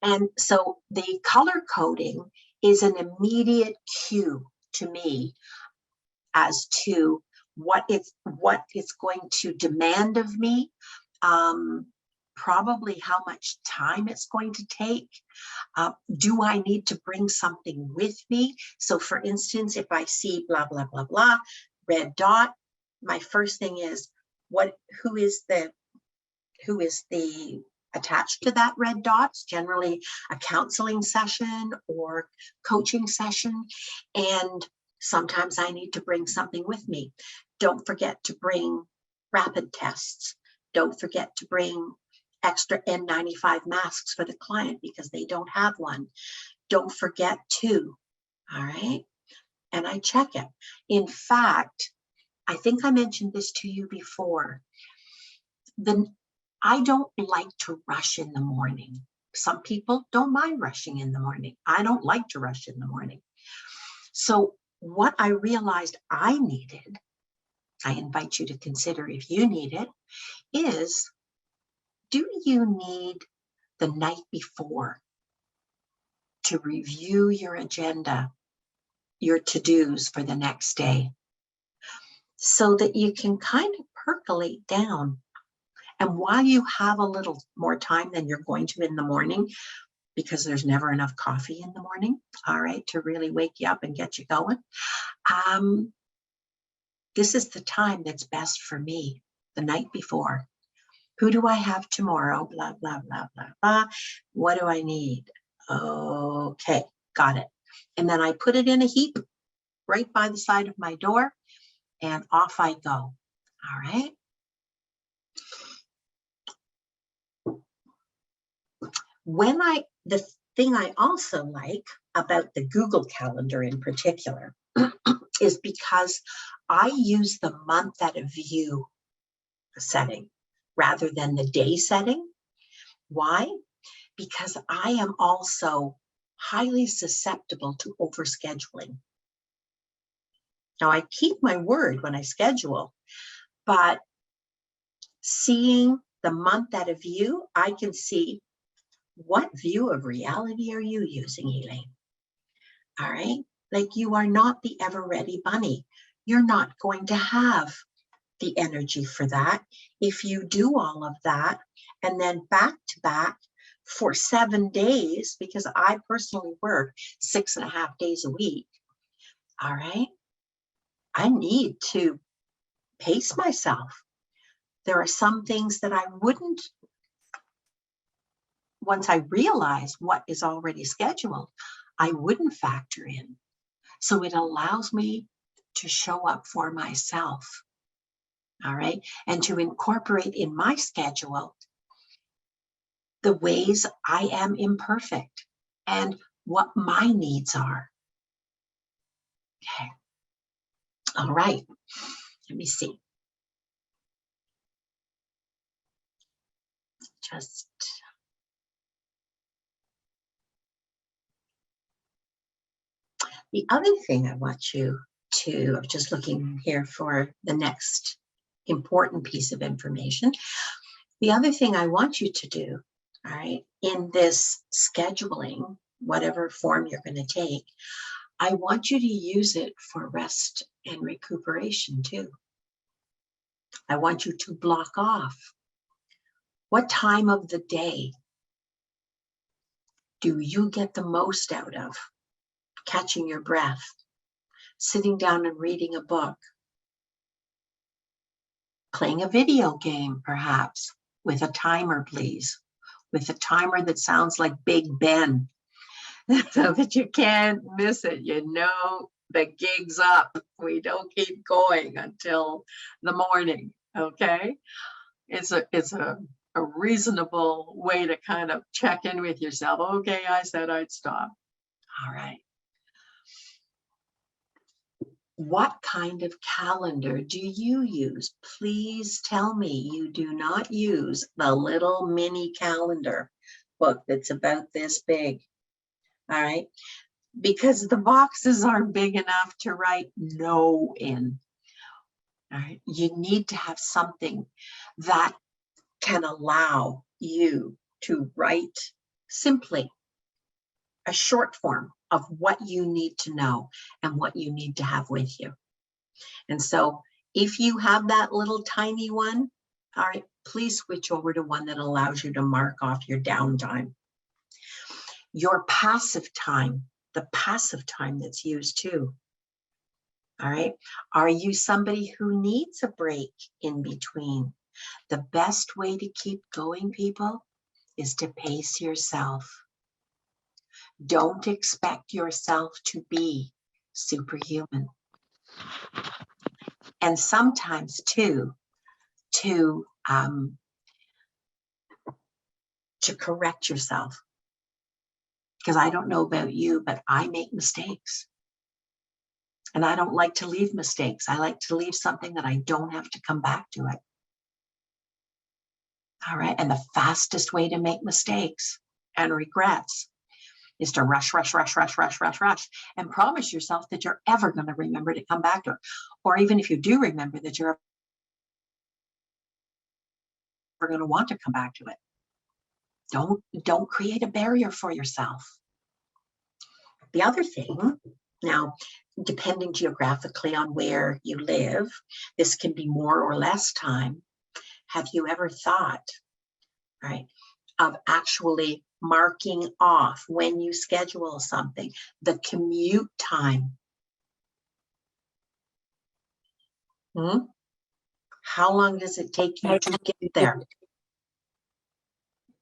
And so the color coding is an immediate cue to me as to what it's going to demand of me, probably how much time it's going to take. Do I need to bring something with me? So for instance, if I see blah, blah, blah, blah, red dot, my first thing is, who is the attached to that red dot? It's generally a counseling session or coaching session. And sometimes I need to bring something with me. Don't forget to bring rapid tests. Don't forget to bring extra N95 masks for the client because they don't have one. Don't forget to, all right? And I check it. In fact, I think I mentioned this to you before. I don't like to rush in the morning. Some people don't mind rushing in the morning. I don't like to rush in the morning. So what I realized I needed, I invite you to consider if you need it, is, do you need the night before to review your agenda, your to-dos for the next day, so that you can kind of percolate down? And while you have a little more time than you're going to in the morning, because there's never enough coffee in the morning, all right, to really wake you up and get you going, this is the time that's best for me, the night before. Who do I have tomorrow? Blah, blah, blah, blah, blah. What do I need? Okay, got it. And then I put it in a heap right by the side of my door, and off I go. All right. The thing I also like about the Google Calendar in particular is because I use the month at a view setting rather than the day setting. Why? Because I am also highly susceptible to overscheduling. Now, I keep my word when I schedule, but seeing the month at a view, I can see, what view of reality are you using, Elaine? All right. Like, you are not the ever ready bunny. You're not going to have the energy for that. If you do all of that and then back to back for 7 days, because I personally work 6.5 days a week. All right. I need to pace myself. There are some things that I wouldn't, once I realize what is already scheduled, I wouldn't factor in. So it allows me to show up for myself, all right, and to incorporate in my schedule the ways I am imperfect and what my needs are. Okay, all right, let me see. Just the other thing I want you to, I'm just looking here for the next important piece of information. The other thing I want you to do, all right, in this scheduling, whatever form you're going to take, I want you to use it for rest and recuperation too. I want you to block off. What time of the day do you get the most out of? Catching your breath, sitting down and reading a book, playing a video game, perhaps, with a timer, please, with a timer that sounds like Big Ben, so that you can't miss it. You know, the gig's up. We don't keep going until the morning, okay? It's a reasonable way to kind of check in with yourself. Okay, I said I'd stop. All right. What kind of calendar do you use? Please tell me you do not use the little mini calendar book that's about this big. All right. Because the boxes aren't big enough to write no in. All right. You need to have something that can allow you to write simply a short form of what you need to know and what you need to have with you. And so if you have that little tiny one, all right, please switch over to one that allows you to mark off your downtime. Your passive time, the passive time that's used too. All right. Are you somebody who needs a break in between? The best way to keep going, people, is to pace yourself. Don't expect yourself to be superhuman. And sometimes too, to correct yourself. Because I don't know about you, but I make mistakes. And I don't like to leave mistakes. I like to leave something that I don't have to come back to it. All right. And the fastest way to make mistakes and regrets is to rush, and promise yourself that you're ever going to remember to come back to it. Or even if you do remember, that you're ever going to want to come back to it. Don't create a barrier for yourself. The other thing, now, depending geographically on where you live, this can be more or less time. Have you ever thought, right, of actually marking off when you schedule something, the commute time? How long does it take you to get there?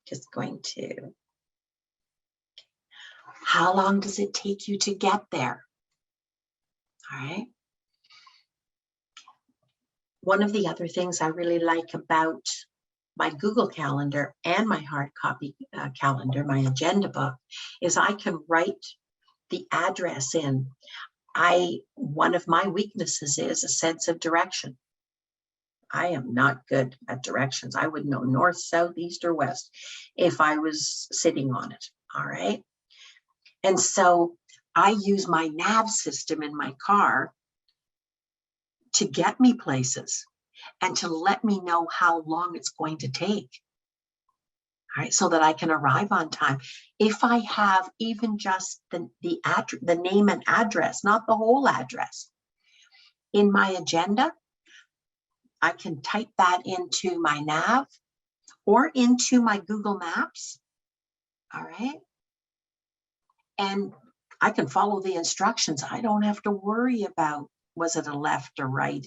Just going to. How long does it take you to get there? All right. One of the other things I really like about my Google Calendar and my hard copy calendar, my agenda book, is I can write the address in. One of my weaknesses is a sense of direction. I am not good at directions. I would know north, south, east, or west if I was sitting on it. All right. And so I use my nav system in my car to get me places and to let me know how long it's going to take. All right, so that I can arrive on time. If I have even just the name and address, not the whole address, in my agenda, I can type that into my nav or into my Google Maps. All right. And I can follow the instructions. I don't have to worry about, was it a left or right?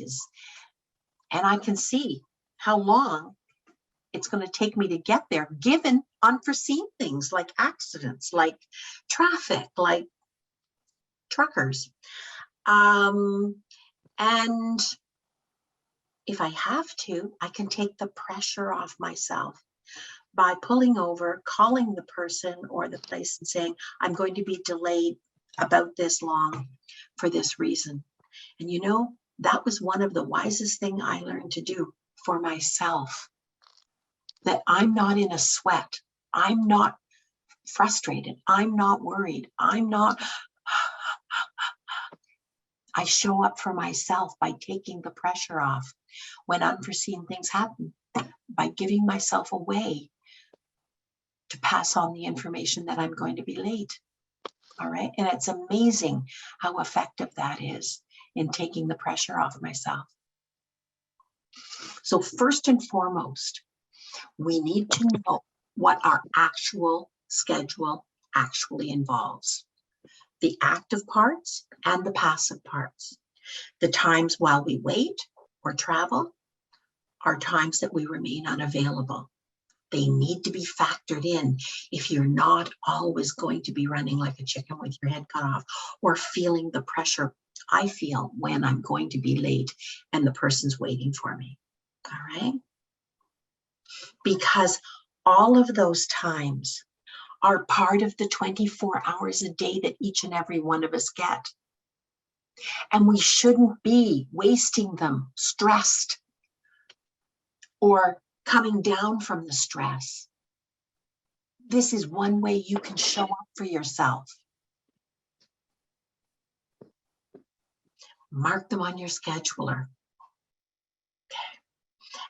And I can see how long it's going to take me to get there, given unforeseen things like accidents, like traffic, like truckers. And if I have to, I can take the pressure off myself by pulling over, calling the person or the place and saying, I'm going to be delayed about this long for this reason. And you know, that was one of the wisest things I learned to do for myself, that I'm not in a sweat. I'm not frustrated. I'm not worried. I show up for myself by taking the pressure off when unforeseen things happen, by giving myself a way to pass on the information that I'm going to be late. All right. And it's amazing how effective that is in taking the pressure off myself. So first and foremost, we need to know what our actual schedule actually involves. The active parts and the passive parts. The times while we wait or travel are times that we remain unavailable. They need to be factored in if you're not always going to be running like a chicken with your head cut off or feeling the pressure I feel when I'm going to be late and the person's waiting for me. All right? Because all of those times are part of the 24 hours a day that each and every one of us get. And we shouldn't be wasting them stressed or coming down from the stress. This is one way you can show up for yourself. Mark them on your scheduler. Okay.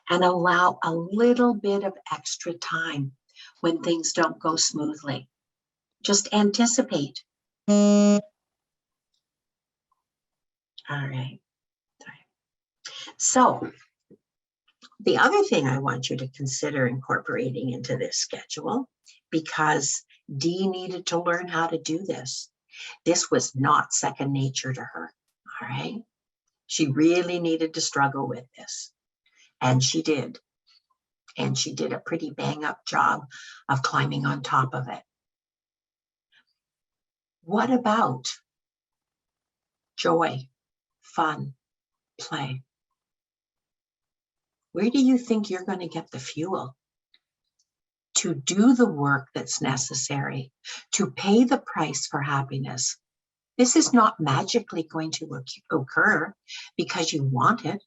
and allow a little bit of extra time when things don't go smoothly. Just anticipate. All right. So the other thing I want you to consider incorporating into this schedule, because Dee needed to learn how to do this. This was not second nature to her. All right. She really needed to struggle with this. And she did. And she did a pretty bang up job of climbing on top of it. What about joy, fun, play? Where do you think you're going to get the fuel to do the work that's necessary to pay the price for happiness? This is not magically going to occur because you want it.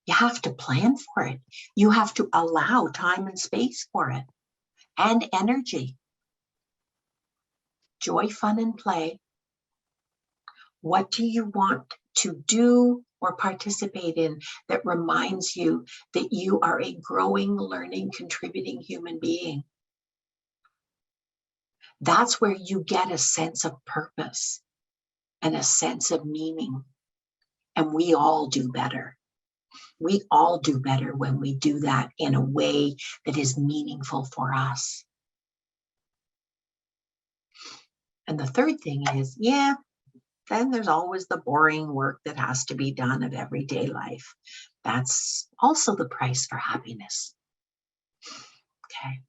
You have to plan for it. You have to allow time and space for it, and energy. Joy, fun, and play. What do you want to do or participate in that reminds you that you are a growing, learning, contributing human being? That's where you get a sense of purpose and a sense of meaning. And we all do better. We all do better when we do that in a way that is meaningful for us. And the third thing is, then there's always the boring work that has to be done of everyday life. That's also the price for happiness. Okay.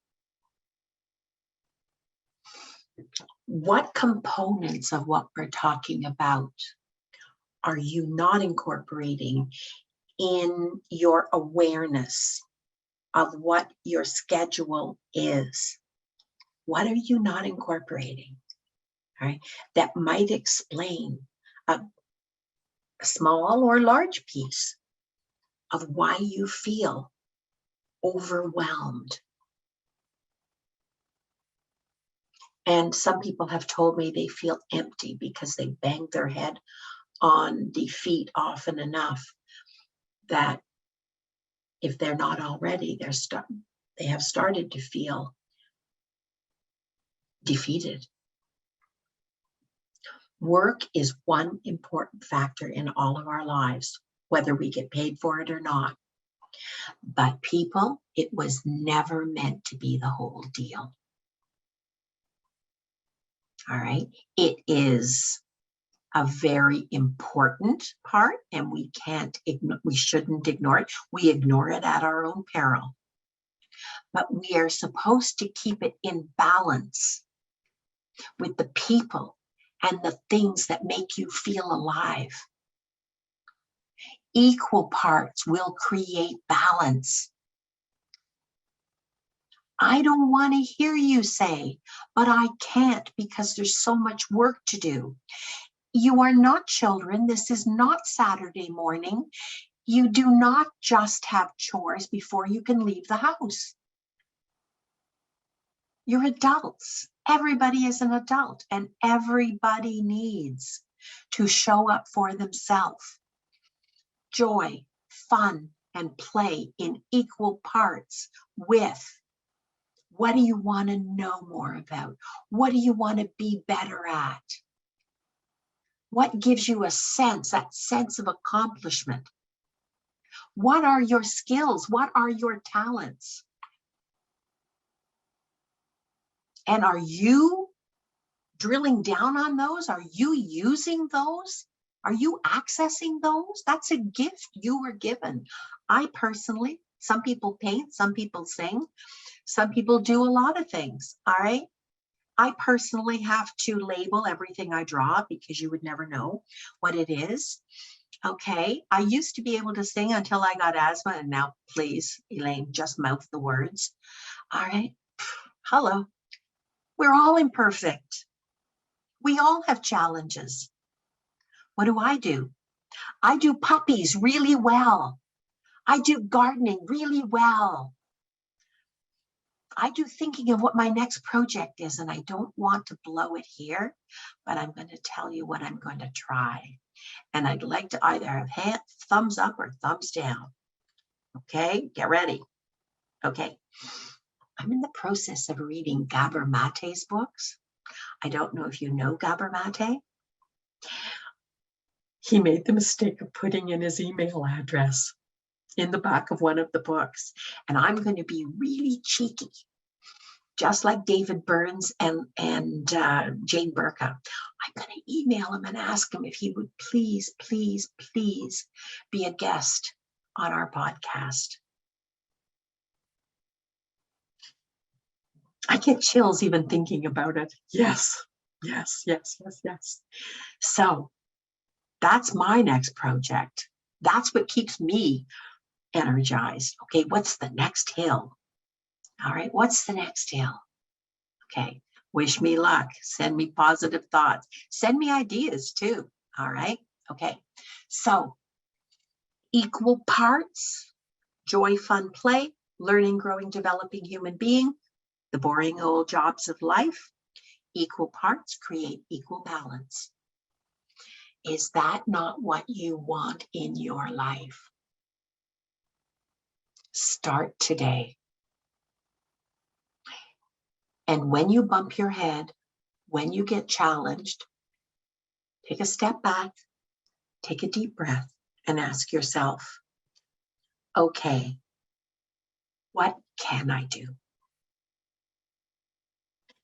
What components of what we're talking about are you not incorporating in your awareness of what your schedule is? What are you not incorporating? All right, that might explain a small or large piece of why you feel overwhelmed. And some people have told me they feel empty because they banged their head on defeat often enough that if they're not already, they have started to feel defeated. Work is one important factor in all of our lives, whether we get paid for it or not. But people, it was never meant to be the whole deal. All right. It is a very important part, and we shouldn't ignore it. We ignore it at our own peril. But we are supposed to keep it in balance with the people and the things that make you feel alive. Equal parts will create balance. I don't want to hear you say, but I can't because there's so much work to do. You are not children. This is not Saturday morning. You do not just have chores before you can leave the house. You're adults. Everybody is an adult, and everybody needs to show up for themselves. Joy, fun, and play in equal parts with what do you want to know more about? What do you want to be better at? What gives you a sense, that sense of accomplishment? What are your skills? What are your talents? And are you drilling down on those? Are you using those? Are you accessing those? That's a gift you were given. I personally, some people paint, some people sing, some people do a lot of things, all right? I personally have to label everything I draw because you would never know what it is. Okay, I used to be able to sing until I got asthma, and now please, Elaine, just mouth the words. All right, hello. We're all imperfect. We all have challenges. What do? I do puppies really well. I do gardening really well. I do thinking of what my next project is, and I don't want to blow it here, but I'm going to tell you what I'm going to try. And I'd like to either have thumbs up or thumbs down. Okay, get ready. Okay, I'm in the process of reading Gabor Mate's books. I don't know if you know Gabor Mate. He made the mistake of putting in his email address in the back of one of the books. And I'm going to be really cheeky, just like David Burns and Jane Burka. I'm going to email him and ask him if he would please, please, please be a guest on our podcast. I get chills even thinking about it. Yes, yes, yes, yes, yes. So that's my next project. That's what keeps me energized. Okay, what's the next hill? All right, what's the next hill? Okay, wish me luck. Send me positive thoughts. Send me ideas too. All right, okay. So equal parts, joy, fun, play, learning, growing, developing human being, the boring old jobs of life, equal parts create equal balance. Is that not what you want in your life? Start today. And when you bump your head, when you get challenged, take a step back, take a deep breath, and ask yourself, okay, what can I do?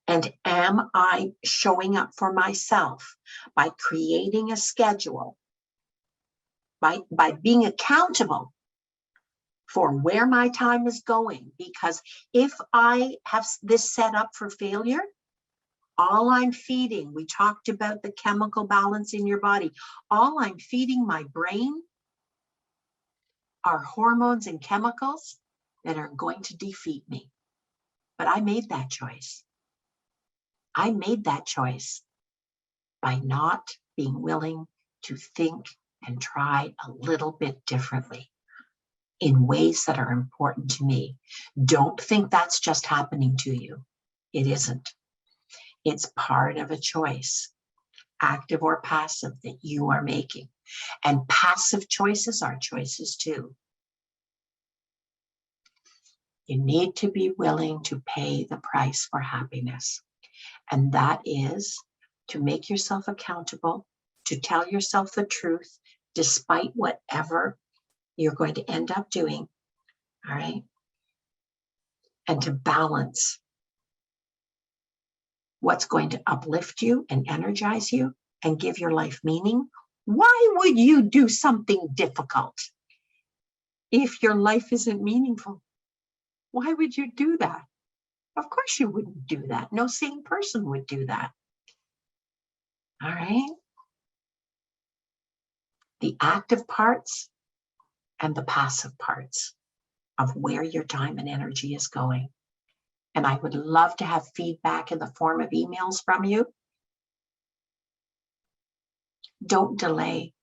And am I showing up for myself by creating a schedule, by being accountable for where my time is going? Because if I have this set up for failure, all I'm feeding, we talked about the chemical balance in your body, all I'm feeding my brain are hormones and chemicals that are going to defeat me. But I made that choice. I made that choice by not being willing to think and try a little bit differently in ways that are important to me. Don't think that's just happening to you. It isn't. It's part of a choice, active or passive, that you are making. And passive choices are choices too. You need to be willing to pay the price for happiness. And that is to make yourself accountable, to tell yourself the truth, despite whatever you're going to end up doing. All right. And to balance what's going to uplift you and energize you and give your life meaning. Why would you do something difficult if your life isn't meaningful? Why would you do that? Of course you wouldn't do that. No sane person would do that. All right. The active parts and the passive parts of where your time and energy is going. And I would love to have feedback in the form of emails from you. Don't delay.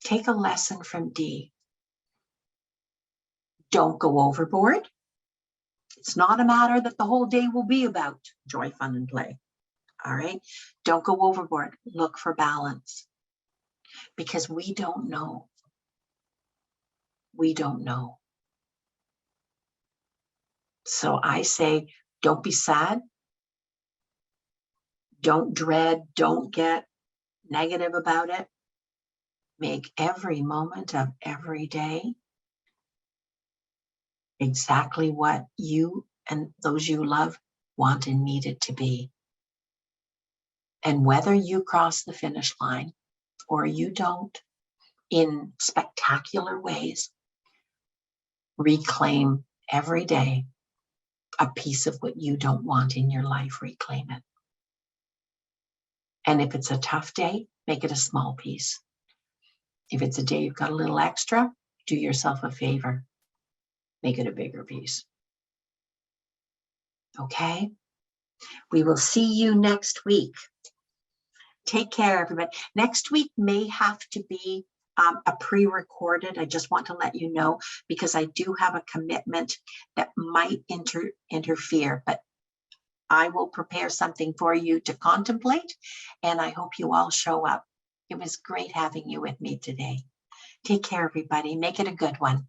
Take a lesson from Dee. Don't go overboard. It's not a matter that the whole day will be about joy, fun, and play. All right. Don't go overboard. Look for balance. Because we don't know. We don't know. So I say, don't be sad. Don't dread. Don't get negative about it. Make every moment of every day exactly what you and those you love want and need it to be. And whether you cross the finish line or you don't, in spectacular ways, reclaim every day a piece of what you don't want in your life. Reclaim it. And if it's a tough day, make it a small piece. If it's a day you've got a little extra, do yourself a favor. Make it a bigger piece. Okay? We will see you next week. Take care, everybody. Next week may have to be a pre-recorded. I just want to let you know, because I do have a commitment that might interfere, but I will prepare something for you to contemplate, and I hope you all show up. It was great having you with me today. Take care, everybody. Make it a good one.